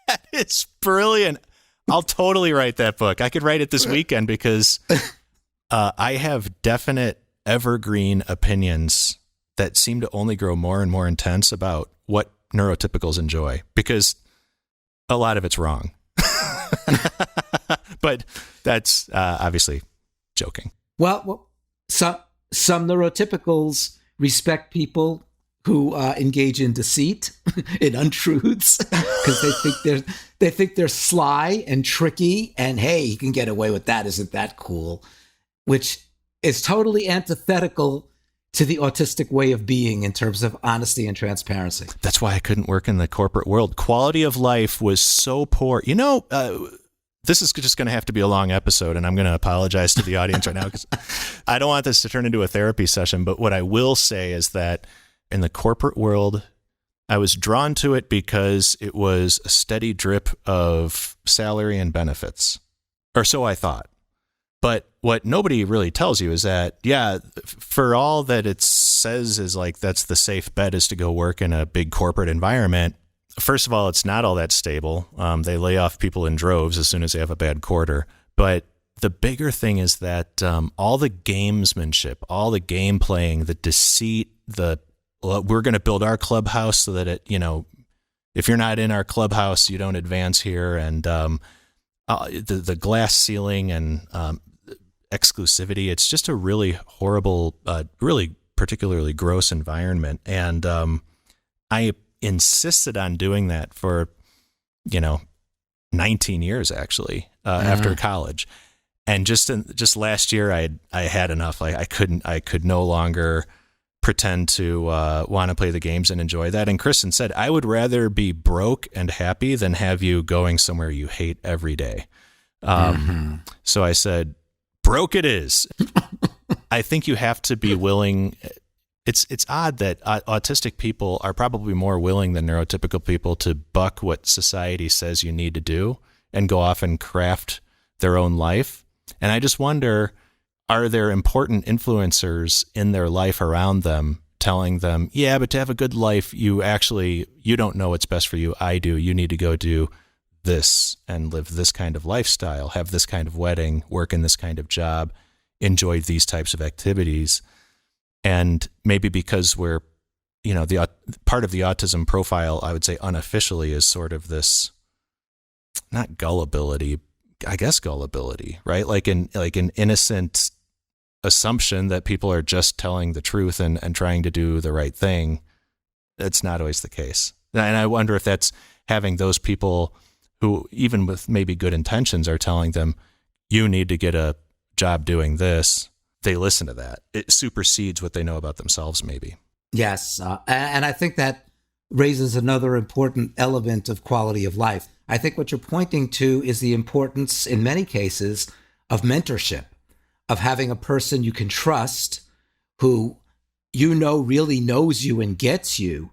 That is brilliant. I'll totally write that book. I could write it this weekend because I have definite evergreen opinions that seem to only grow more and more intense about what neurotypicals enjoy, because a lot of it's wrong. But that's obviously joking. Well, some neurotypicals respect people who engage in deceit, in untruths, because they think they're sly and tricky, and hey, you can get away with that. Isn't that cool? Which is totally antithetical to the autistic way of being in terms of honesty and transparency. That's why I couldn't work in the corporate world. Quality of life was so poor. This is just going to have to be a long episode, and I'm going to apologize to the audience right now because I don't want this to turn into a therapy session. But what I will say is that in the corporate world, I was drawn to it because it was a steady drip of salary and benefits, or so I thought. But what nobody really tells you is that, yeah, for all that it says is like that's the safe bet is to go work in a big corporate environment. First of all, it's not all that stable. They lay off people in droves as soon as they have a bad quarter. But the bigger thing is that all the gamesmanship, all the game playing, the deceit, we're going to build our clubhouse so that if you're not in our clubhouse, you don't advance here, and the glass ceiling and exclusivity. It's just a really horrible, really particularly gross environment. And I insisted on doing that for, 19 years actually, after college. And just last year I had enough. Like I could no longer pretend to want to play the games and enjoy that. And Kristen said, I would rather be broke and happy than have you going somewhere you hate every day. So I said, broke it is. I think you have to be willing. It's odd that autistic people are probably more willing than neurotypical people to buck what society says you need to do and go off and craft their own life. And I just wonder, are there important influencers in their life around them telling them, yeah, but to have a good life, you don't know what's best for you. I do. You need to go do this and live this kind of lifestyle, have this kind of wedding, work in this kind of job, enjoy these types of activities. And maybe because we're, the part of the autism profile, I would say unofficially, is sort of this, not gullibility, I guess gullibility, right? Like an innocent assumption that people are just telling the truth and trying to do the right thing. It's not always the case. And I wonder if that's having those people who, even with maybe good intentions, are telling them, you need to get a job doing this. They listen to that. It supersedes what they know about themselves, maybe. Yes. And I think that raises another important element of quality of life. I think what you're pointing to is the importance, in many cases, of mentorship, of having a person you can trust who really knows you and gets you,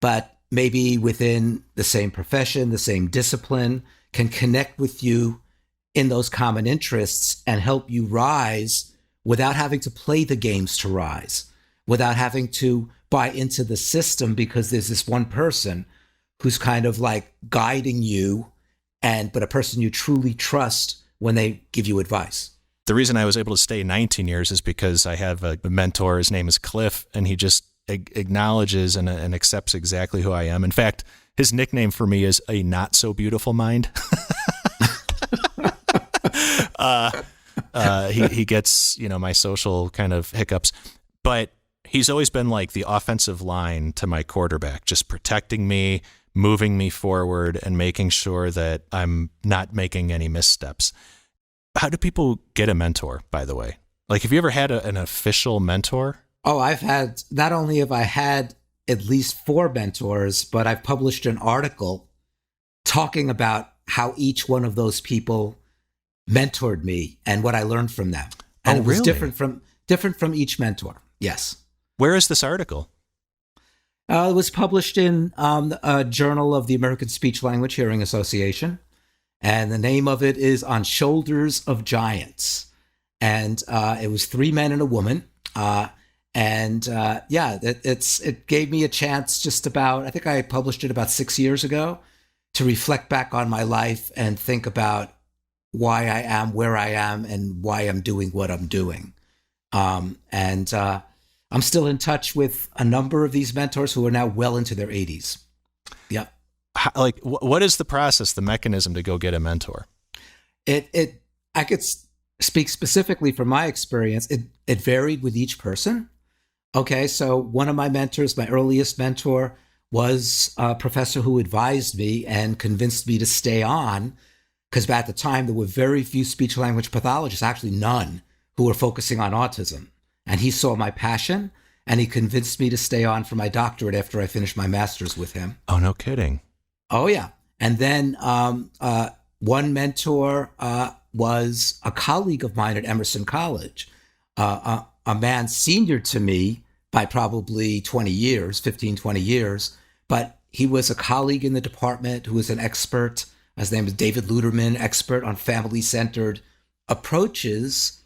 but maybe within the same profession, the same discipline, can connect with you in those common interests and help you rise without having to play the games to rise, without having to buy into the system because there's this one person who's kind of like guiding you, but a person you truly trust when they give you advice. The reason I was able to stay 19 years is because I have a mentor. His name is Cliff, and he just acknowledges and accepts exactly who I am. In fact, his nickname for me is a not so beautiful mind. He gets, my social kind of hiccups, but he's always been like the offensive line to my quarterback, just protecting me, moving me forward, and making sure that I'm not making any missteps. How do people get a mentor, by the way? Like, have you ever had an official mentor? Oh, not only have I had at least 4 mentors, but I've published an article talking about how each one of those people mentored me and what I learned from them. And it was really? different from each mentor. Yes. Where is this article? It was published in a journal of the American Speech Language Hearing Association. And the name of it is On Shoulders of Giants. And it was 3 men and a woman. It gave me a chance I think I published it about 6 years ago, to reflect back on my life and think about why I am where I am and why I'm doing what I'm doing. I'm still in touch with a number of these mentors who are now well into their 80s. Yep. What is the process, the mechanism to go get a mentor? I could speak specifically from my experience. It varied with each person. Okay, so one of my mentors, my earliest mentor, was a professor who advised me and convinced me to stay on, because at the time there were very few speech language pathologists, actually none, who were focusing on autism. And he saw my passion, and he convinced me to stay on for my doctorate after I finished my master's with him. Oh, no kidding. Oh, yeah. And then one mentor was a colleague of mine at Emerson College, a man senior to me by probably 20 years, but he was a colleague in the department who was an expert. His name is David Luderman, expert on family-centered approaches.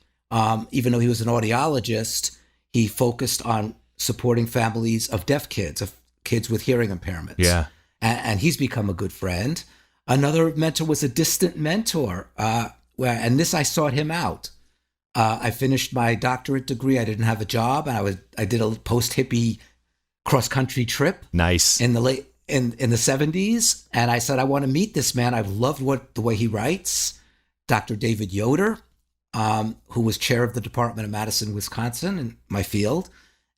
Even though he was an audiologist, he focused on supporting families of deaf kids, of kids with hearing impairments. Yeah. And he's become a good friend. Another mentor was a distant mentor, and I sought him out. I finished my doctorate degree. I didn't have a job, and I did a post-hippie cross-country trip. Nice. In the 70s, and I said, I want to meet this man. I've loved the way he writes. Dr. David Yoder, who was chair of the Department of Madison, Wisconsin, in my field,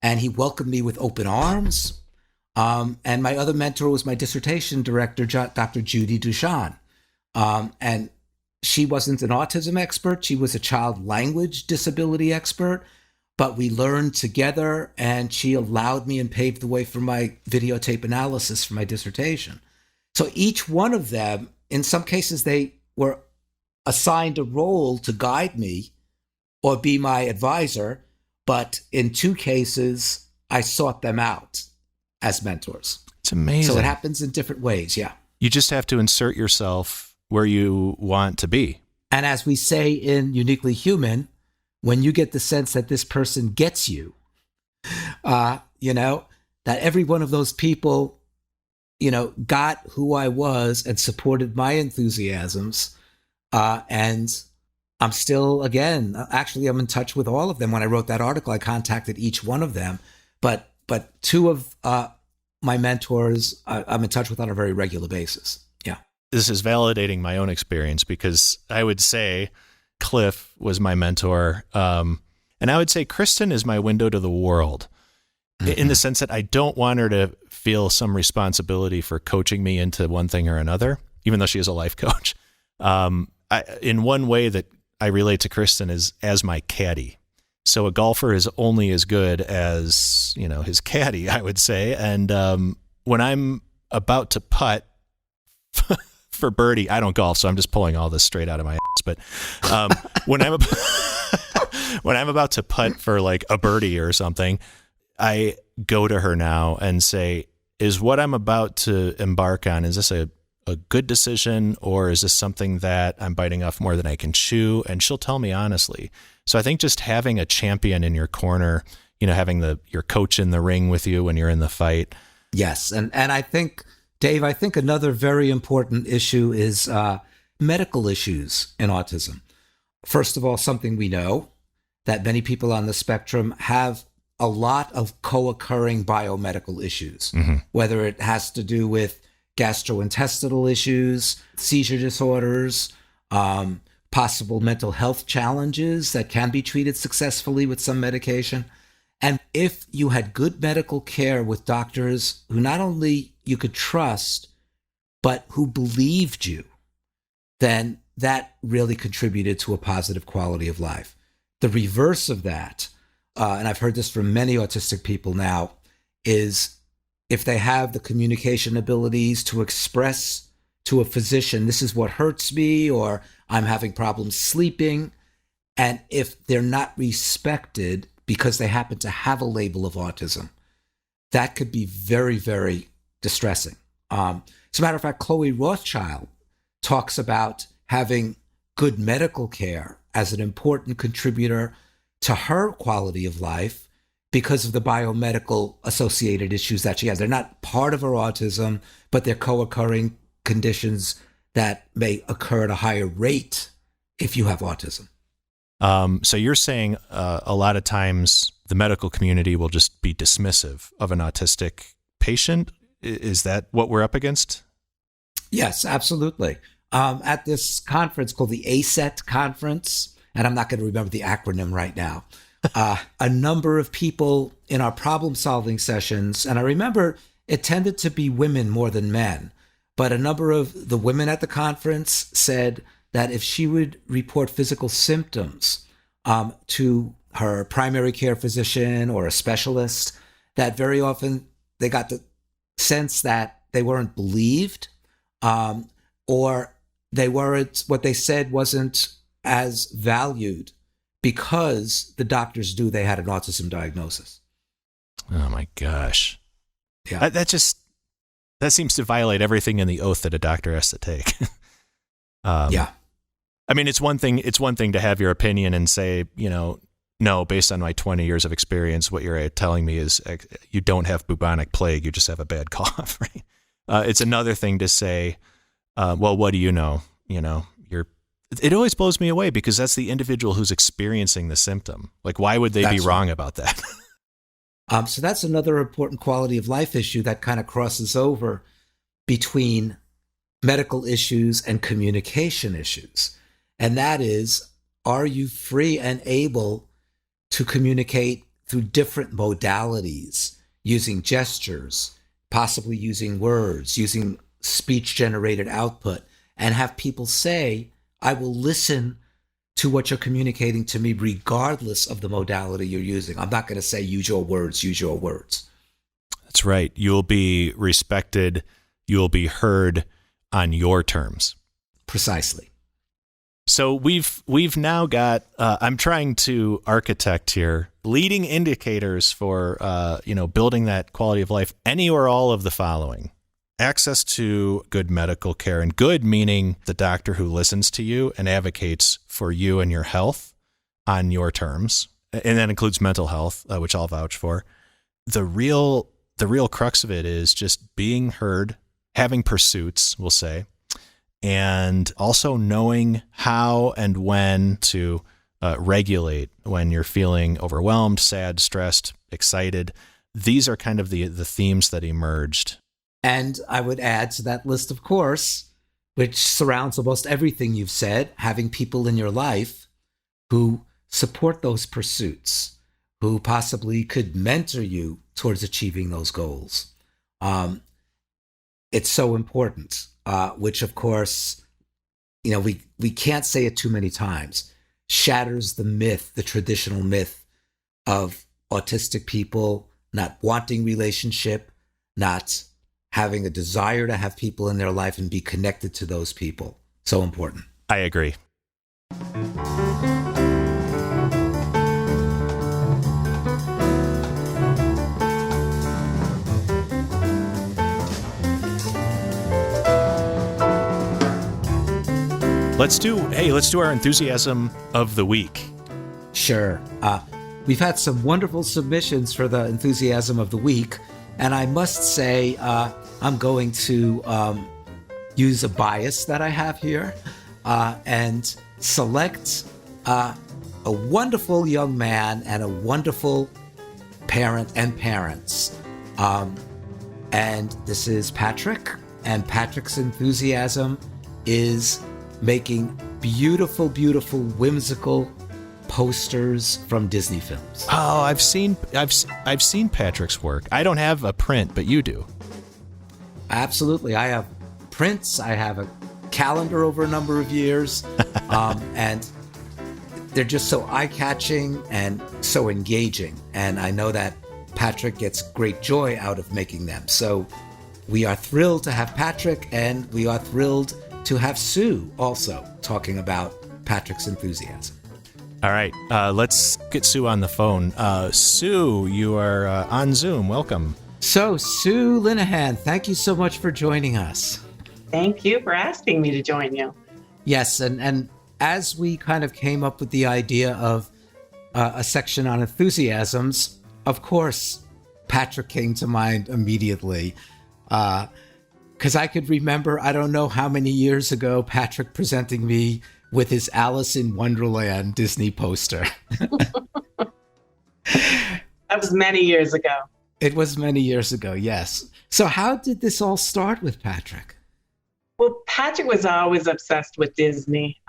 and he welcomed me with open arms. And my other mentor was my dissertation director, Dr. Judy Dushan. And she wasn't an autism expert. She was a child language disability expert, but we learned together, and she allowed me and paved the way for my videotape analysis for my dissertation. So each one of them, in some cases, they were assigned a role to guide me or be my advisor, but in 2 cases, I sought them out as mentors. It's amazing. So it happens in different ways, yeah. You just have to insert yourself where you want to be. And as we say in Uniquely Human, when you get the sense that this person gets you, that every one of those people got who I was and supported my enthusiasms. And I'm still, again, actually, I'm in touch with all of them. When I wrote that article, I contacted each one of them. But two of my mentors, I'm in touch with on a very regular basis. Yeah. This is validating my own experience, because I would say Cliff was my mentor. And I would say Kristen is my window to the world, in the sense that I don't want her to feel some responsibility for coaching me into one thing or another, even though she is a life coach. In one way that I relate to Kristen is as my caddy. So a golfer is only as good as, his caddy, I would say. And when I'm about to putt for birdie, I don't golf, so I'm just pulling all this straight out of my ass. But when I'm about to putt for like a birdie or something, I go to her now and say, is what I'm about to embark on, is this a good decision, or is this something that I'm biting off more than I can chew? And she'll tell me honestly. So I think just having a champion in your corner, having your coach in the ring with you when you're in the fight. Yes. And I think, Dave, another very important issue is medical issues in autism. First of all, something we know, that many people on the spectrum have a lot of co-occurring biomedical issues, whether it has to do with gastrointestinal issues, seizure disorders, possible mental health challenges that can be treated successfully with some medication. And if you had good medical care with doctors who not only you could trust, but who believed you, then that really contributed to a positive quality of life. The reverse of that, and I've heard this from many autistic people now, is if they have the communication abilities to express to a physician, this is what hurts me, or I'm having problems sleeping, and if they're not respected because they happen to have a label of autism, that could be very, very distressing. As a matter of fact, Chloe Rothschild talks about having good medical care as an important contributor to her quality of life because of the biomedical associated issues that she has. They're not part of her autism, but they're co-occurring conditions that may occur at a higher rate if you have autism. So you're saying a lot of times the medical community will just be dismissive of an autistic patient. Is that what we're up against? Yes, absolutely. At this conference called the ACET conference, and I'm not going to remember the acronym right now, a number of people in our problem-solving sessions, and I remember it tended to be women more than men, but a number of the women at the conference said that if she would report physical symptoms to her primary care physician or a specialist, that very often they got the sense that they weren't believed, or they weren't, what they said wasn't as valued because the doctors knew they had an autism diagnosis. Oh my gosh. Yeah. That seems to violate everything in the oath that a doctor has to take. Yeah. I mean, it's one thing to have your opinion and say, no, based on my 20 years of experience, what you're telling me is you don't have bubonic plague. You just have a bad cough, right? It's another thing to say, well, what do you know? It always blows me away because that's the individual who's experiencing the symptom. Like, why would they be wrong about that? So that's another important quality of life issue that kind of crosses over between medical issues and communication issues. And that is, are you free and able to communicate through different modalities, using gestures, possibly using words, using speech-generated output, and have people say, I will listen to what you're communicating to me regardless of the modality you're using. I'm not going to say, use your words, use your words. That's right. You'll be respected. You'll be heard on your terms. Precisely. So we've now got, I'm trying to architect here, leading indicators for, building that quality of life. Any or all of the following: access to good medical care, and good meaning the doctor who listens to you and advocates for you and your health on your terms. And that includes mental health, which I'll vouch for. The real crux of it is just being heard having pursuits, we'll say, and also knowing how and when to regulate when you're feeling overwhelmed, sad, stressed, excited. These are kind of the themes that emerged. And I would add to that list, of course, which surrounds almost everything you've said, having people in your life who support those pursuits, who possibly could mentor you towards achieving those goals. It's so important, which of course, we can't say it too many times, shatters the myth, the traditional myth of autistic people not wanting relationship, not having a desire to have people in their life and be connected to those people. So important. I agree. Let's do our enthusiasm of the week. Sure. We've had some wonderful submissions for the enthusiasm of the week, and I must say I'm going to use a bias that I have here and select a wonderful young man and a wonderful parent and parents. And this is Patrick, and Patrick's enthusiasm is making beautiful, beautiful, whimsical posters from Disney films. Oh, I've seen Patrick's work. I don't have a print, but you do. Absolutely. I have prints. I have a calendar over a number of years. And they're just so eye-catching and so engaging. And I know that Patrick gets great joy out of making them. So we are thrilled to have Patrick, and we are thrilled to have Sue also talking about Patrick's enthusiasm. All right, let's get Sue on the phone. Sue, you are on Zoom. Welcome. So, Sue Linehan, thank you so much for joining us. Thank you for asking me to join you. Yes, and as we kind of came up with the idea of a section on enthusiasms, of course, Patrick came to mind immediately. Because I could remember, I don't know how many years ago, Patrick presenting me with his Alice in Wonderland Disney poster. That was many years ago. It was many years ago, yes. So how did this all start with Patrick? Well, Patrick was always obsessed with Disney.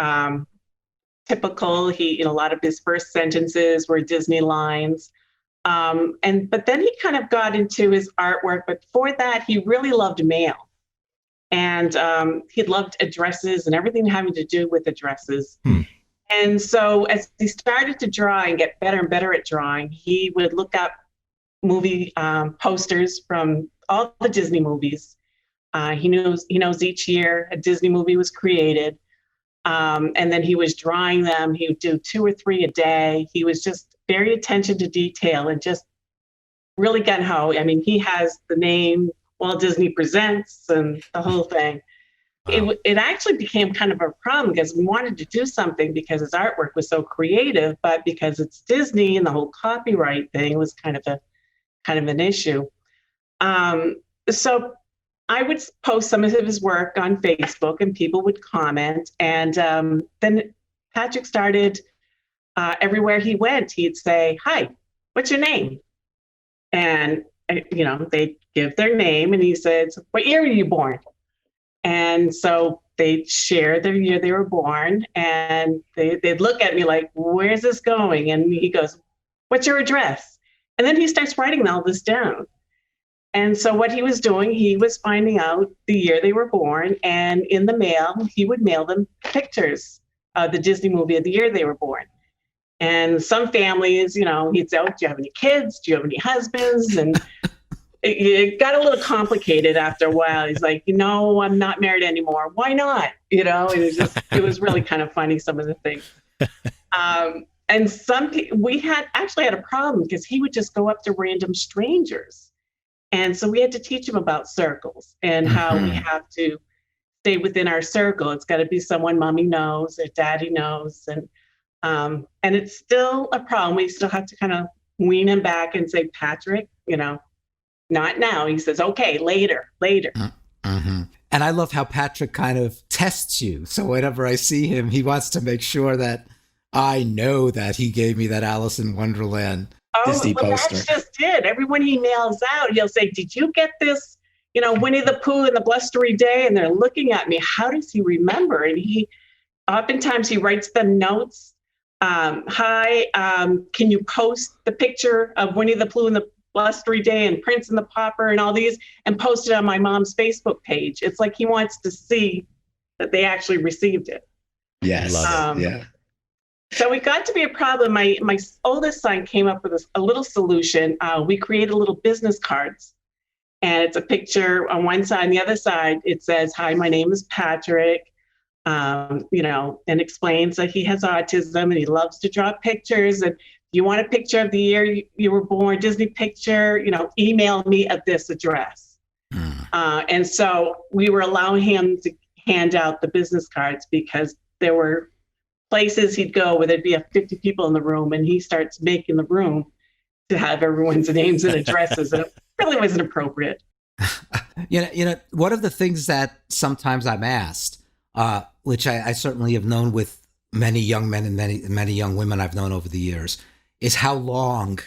Typical, a lot of his first sentences were Disney lines. But then he kind of got into his artwork. But before that, he really loved mail. And he loved addresses and everything having to do with addresses. And so as he started to draw and get better and better at drawing, he would look up movie posters from all the Disney movies. He knows each year a Disney movie was created. And then he was drawing them. He would do 2 or 3 a day. He was just very attention to detail and just really gung-ho. I mean, he has the name Walt Disney Presents and the whole thing. Wow. It actually became kind of a problem because we wanted to do something because his artwork was so creative, but because it's Disney and the whole copyright thing was kind of an issue. So I would post some of his work on Facebook and people would comment. And then Patrick started, everywhere he went, he'd say, "Hi, what's your name?" And, they'd give their name and he said, "What year were you born?" And so they'd share the year they were born and they'd look at me like, "Where's this going?" And he goes, "What's your address?" And then he starts writing all this down. And so what he was doing, he was finding out the year they were born, and in the mail, he would mail them pictures of the Disney movie of the year they were born. And some families, he'd say, "Oh, do you have any kids? Do you have any husbands?" And it got a little complicated after a while. He's like, "I'm not married anymore." "Why not?" It was really kind of funny, some of the things. And we had a problem because he would just go up to random strangers. And so we had to teach him about circles and how we have to stay within our circle. It's got to be someone mommy knows or daddy knows. And it's still a problem. We still have to kind of wean him back and say, "Patrick, not now." He says, "Okay, later." Mm-hmm. And I love how Patrick kind of tests you. So whenever I see him, he wants to make sure that I know that he gave me that Alice in Wonderland Disney poster. That's just it. Everyone he mails out, he'll say, "Did you get this? Winnie the Pooh and the Blustery Day?" And they're looking at me. How does he remember? And oftentimes he writes them notes. Hi, can you post the picture of Winnie the Pooh and the Blustery Day and Prince and the Pauper and all these and post it on my mom's Facebook page? It's like he wants to see that they actually received it. Yes. Yeah. So it got to be a problem. My oldest son came up with a little solution. We created little business cards, and it's a picture on one side, and the other side it says, "Hi, my name is Patrick," and explains that he has autism and he loves to draw pictures. And if you want a picture of the year you were born, Disney picture, email me at this address. And so we were allowing him to hand out the business cards because there were places he'd go where there'd be 50 people in the room, and he starts making the room to have everyone's names and addresses. And it really wasn't appropriate. One of the things that sometimes I'm asked, which I certainly have known with many young men and many young women I've known over the years, is how long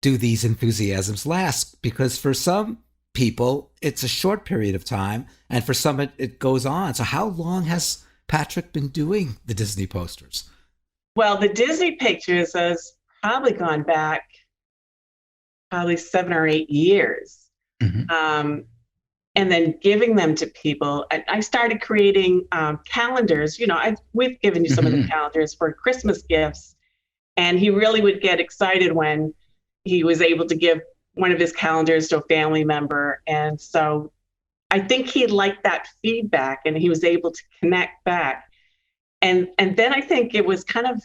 do these enthusiasms last? Because for some people, it's a short period of time, and for some, it goes on. So how long has Patrick been doing the Disney posters? Well, the Disney pictures has probably gone back 7 or 8 years. Mm-hmm. And then giving them to people. I started creating calendars. We've given you some of the calendars for Christmas gifts. And he really would get excited when he was able to give one of his calendars to a family member. And so I think he liked that feedback, and he was able to connect back. And then I think it was kind of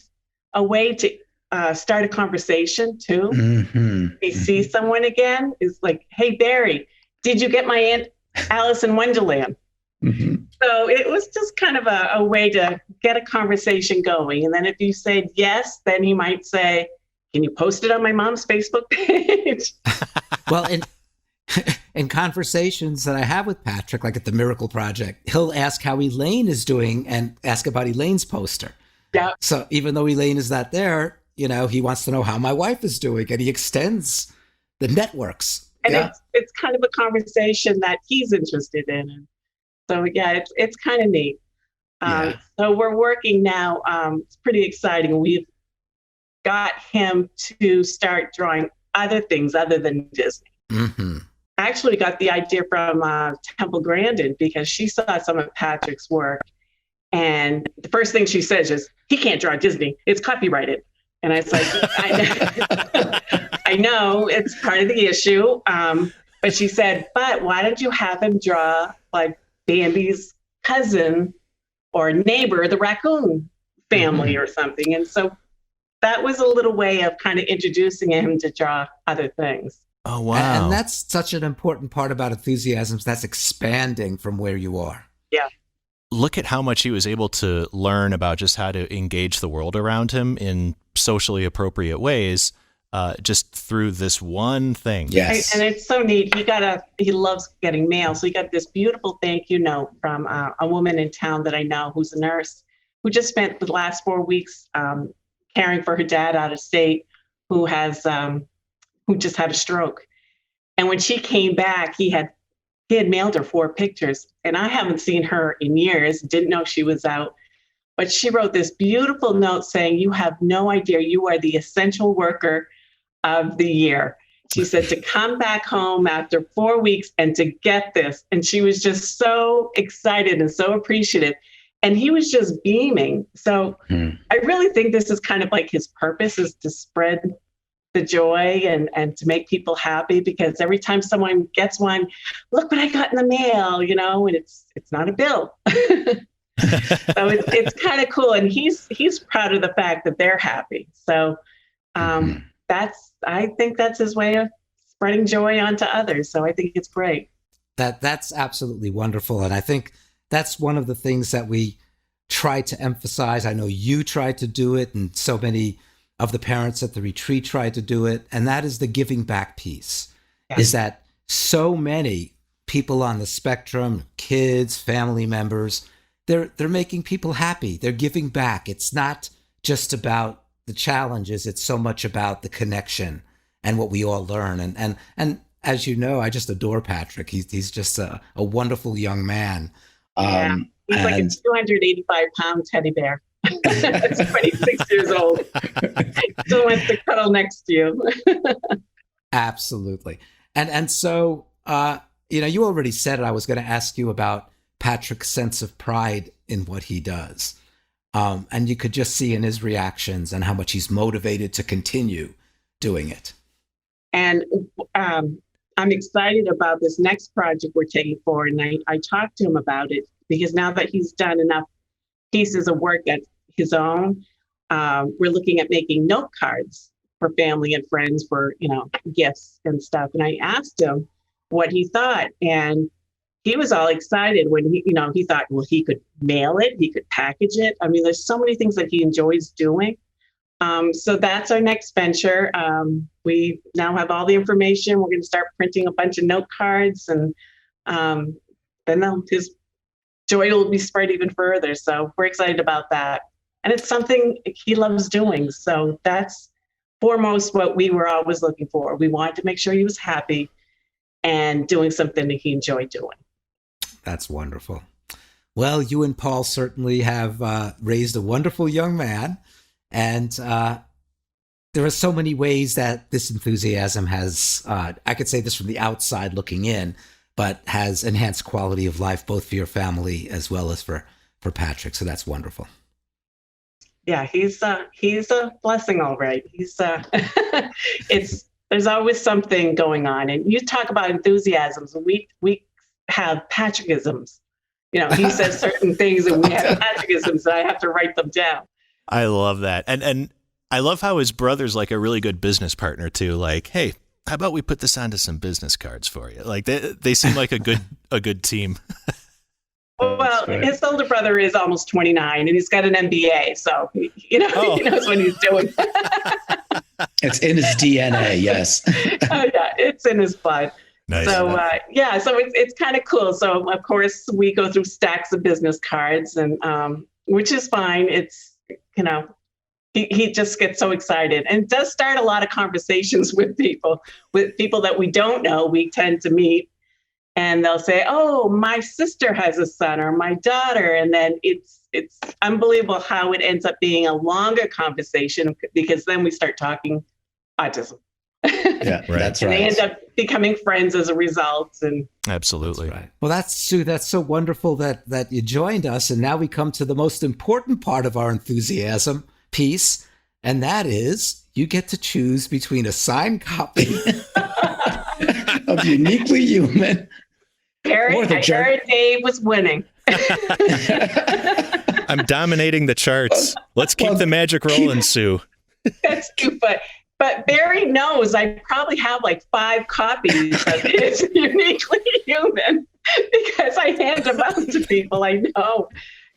a way to start a conversation too. Mm-hmm. He sees someone again, is like, "Hey, Barry, did you get my Aunt Alice in Wonderland?" Mm-hmm. So it was just kind of a way to get a conversation going. And then if you said yes, then he might say, "Can you post it on my mom's Facebook page?" Well, in conversations that I have with Patrick, like at the Miracle Project, he'll ask how Elaine is doing and ask about Elaine's poster. Yeah. So even though Elaine is not there, he wants to know how my wife is doing, and he extends the networks. And it's kind of a conversation that he's interested in. And so, it's kind of neat. So we're working now. It's pretty exciting. We've got him to start drawing other things other than Disney. Mm-hmm. Actually, we got the idea from Temple Grandin because she saw some of Patrick's work. And the first thing she says is, "He can't draw Disney. It's copyrighted." And I was like, I know it's part of the issue. But she said, "But why don't you have him draw like Bambi's cousin or neighbor, the raccoon family or something?" And so that was a little way of kind of introducing him to draw other things. Oh, wow. And that's such an important part about enthusiasms. That's expanding from where you are. Yeah. Look at how much he was able to learn about just how to engage the world around him in socially appropriate ways, just through this one thing. Yes. And it's so neat. He loves getting mail. So he got this beautiful thank you note from a woman in town that I know who's a nurse who just spent the last 4 weeks caring for her dad out of state who just had a stroke. And when she came back, he had mailed her 4 pictures, and I haven't seen her in years, didn't know she was out. But she wrote this beautiful note saying, "You have no idea, you are the essential worker of the year." She said to come back home after 4 weeks and to get this. And she was just so excited and so appreciative. And he was just beaming. So I really think this is kind of like his purpose, is to spread the joy and to make people happy, because every time someone gets one, "Look what I got in the mail," and it's not a bill. So it's kind of cool. And he's proud of the fact that they're happy. So I think that's his way of spreading joy onto others. So I think it's great. That's absolutely wonderful. And I think that's one of the things that we try to emphasize. I know you tried to do it, and so many of the parents at the retreat tried to do it. And that is the giving back piece. Yeah. Is that so many people on the spectrum, kids, family members. They're making people happy. They're giving back. It's not just about the challenges. It's so much about the connection and what we all learn. And as you know, I just adore Patrick. He's just a wonderful young man. Yeah, he's like a 285-pound teddy bear. That's 26 years old. Still wants to cuddle next to you. Absolutely. And so, you already said it. I was going to ask you about Patrick's sense of pride in what he does. And you could just see in his reactions and how much he's motivated to continue doing it. And I'm excited about this next project we're taking forward. And I talked to him about it because now that he's done enough pieces of work that's his own, we're looking at making note cards for family and friends for, gifts and stuff. And I asked him what he thought. And he was all excited when he thought, well, he could mail it, he could package it. I mean, there's so many things that he enjoys doing. So that's our next venture. We now have all the information. We're going to start printing a bunch of note cards, and then his joy will be spread even further. So we're excited about that. And it's something he loves doing. So that's foremost what we were always looking for. We wanted to make sure he was happy and doing something that he enjoyed doing. That's wonderful. Well, you and Paul certainly have raised a wonderful young man. And there are so many ways that this enthusiasm has, I could say this from the outside looking in, but has enhanced quality of life, both for your family as well as for Patrick. So that's wonderful. Yeah, he's a blessing, all right. There's always something going on. And you talk about enthusiasms. We have Patrickisms. He says certain things and we have Patrickisms, and I have to write them down. I love that. And I love how his brother's like a really good business partner too. Like, hey, how about we put this onto some business cards for you? Like they seem like a good team. Well, his older brother is almost 29 and he's got an MBA. So, he knows what he's doing. It's in his DNA. Yes. Oh yeah. It's in his blood. Nice. So, so it's kind of cool. So of course we go through stacks of business cards and, which is fine. It's, he just gets so excited and does start a lot of conversations with people that we don't know. We tend to meet and they'll say, oh, my sister has a son or my daughter. And then it's unbelievable how it ends up being a longer conversation because then we start talking autism. Yeah, right. That's right. And they end up becoming friends as a result. And absolutely. Right. Well, that's Sue. That's so wonderful that you joined us. And now we come to the most important part of our enthusiasm piece. And that is you get to choose between a signed copy of Uniquely Human. Jared Dave was winning. I'm dominating the charts. Let's keep the magic rolling, Sue. That's cute, but Barry knows I probably have like 5 copies of It's Uniquely Human because I hand them out to people I know.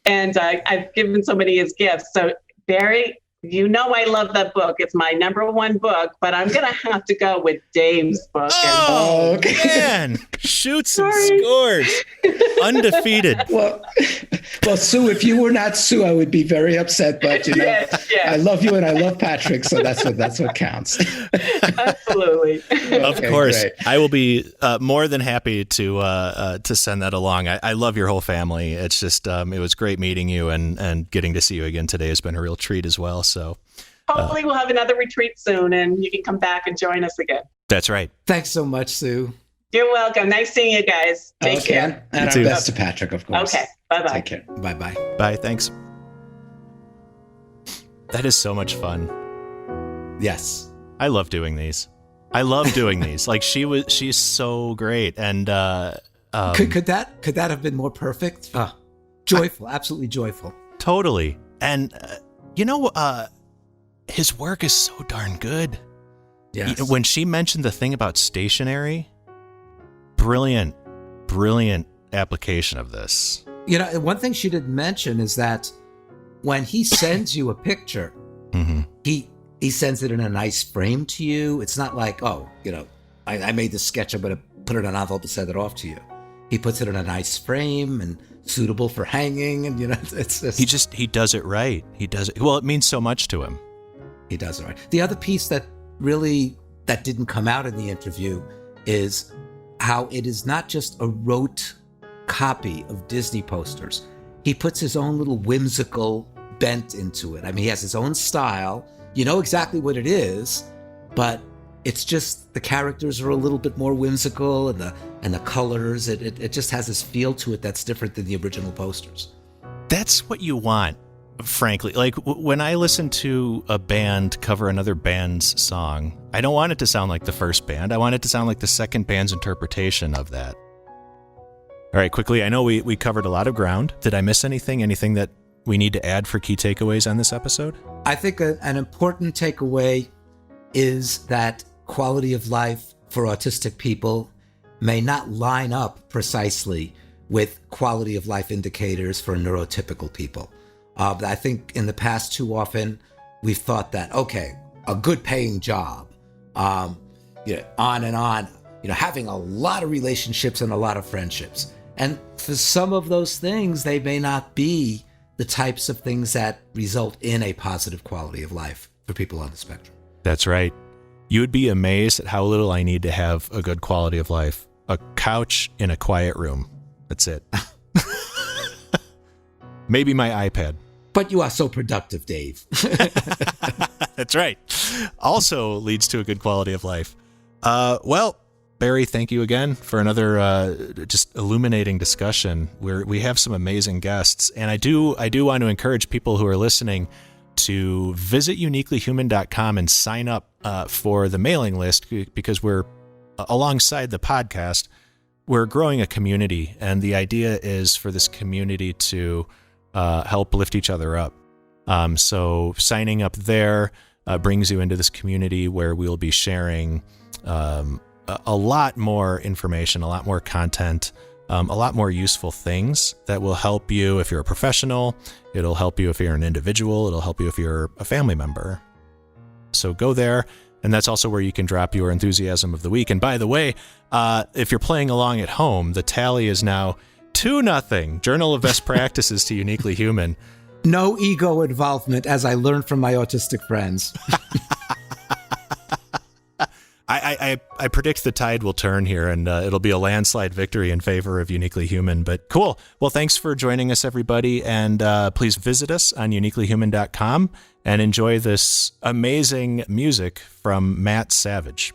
And I've given somebody as gifts. So Barry, I love that book. It's my #1 book, but I'm going to have to go with Dave's book. Oh, man. Shoots and scores. Undefeated. Well, Sue, if you were not Sue, I would be very upset. But, yes. I love you and I love Patrick. So that's what counts. Absolutely. Of course. Great. I will be more than happy to send that along. I love your whole family. It's just, it was great meeting you and getting to see you again today has been a real treat as well. So hopefully we'll have another retreat soon and you can come back and join us again. That's right. Thanks so much, Sue. You're welcome. Nice seeing you guys. Take care. And our best to Patrick, of course. Okay. Bye-bye. Take care. Bye-bye. Bye. Thanks. That is so much fun. Yes. I love doing these. Like she's so great. And could that have been more perfect? Joyful, absolutely joyful. Totally. And his work is so darn good. Yes. When she mentioned the thing about stationery, brilliant application of this. One thing she didn't mention is that when he sends you a picture, mm-hmm. he sends it in a nice frame to you. It's not like, I made this sketch, I'm going to put it on an envelope and send it off to you. He puts it in a nice frame and suitable for hanging, and it's just he does it right. He does it well. It means so much to him. He does it right. The other piece that didn't come out in the interview is how it is not just a rote copy of Disney posters. He puts his own little whimsical bent into it. I mean, he has his own style. You know exactly what it is, but it's just the characters are a little bit more whimsical, and the colors. It just has this feel to it that's different than the original posters. That's what you want, frankly. Like when I listen to a band cover another band's song, I don't want it to sound like the first band. I want it to sound like the second band's interpretation of that. All right, quickly, I know we covered a lot of ground. Did I miss anything? Anything that we need to add for key takeaways on this episode? I think an important takeaway is that quality of life for autistic people may not line up precisely with quality of life indicators for neurotypical people. I think in the past too often we've thought that, okay, a good paying job, on and on, having a lot of relationships and a lot of friendships. And for some of those things, they may not be the types of things that result in a positive quality of life for people on the spectrum. That's right. You would be amazed at how little I need to have a good quality of life. A couch in a quiet room. That's it. Maybe my iPad. But you are so productive, Dave. That's right. Also leads to a good quality of life. Well, Barry, thank you again for another just illuminating discussion where we have some amazing guests. And I do want to encourage people who are listening to visit uniquelyhuman.com and sign up for the mailing list, because we're alongside the podcast, we're growing a community, and the idea is for this community to help lift each other up. So signing up there brings you into this community where we'll be sharing a lot more information, a lot more content, a lot more useful things that will help you if you're a professional. It'll help you if you're an individual. It'll help you if you're a family member. So go there. And that's also where you can drop your enthusiasm of the week. And by the way, if you're playing along at home, the tally is now 2-0. Journal of Best Practices to Uniquely Human. No ego involvement, as I learned from my autistic friends. I predict the tide will turn here, and it'll be a landslide victory in favor of Uniquely Human. But cool. Well, thanks for joining us, everybody. And please visit us on uniquelyhuman.com and enjoy this amazing music from Matt Savage.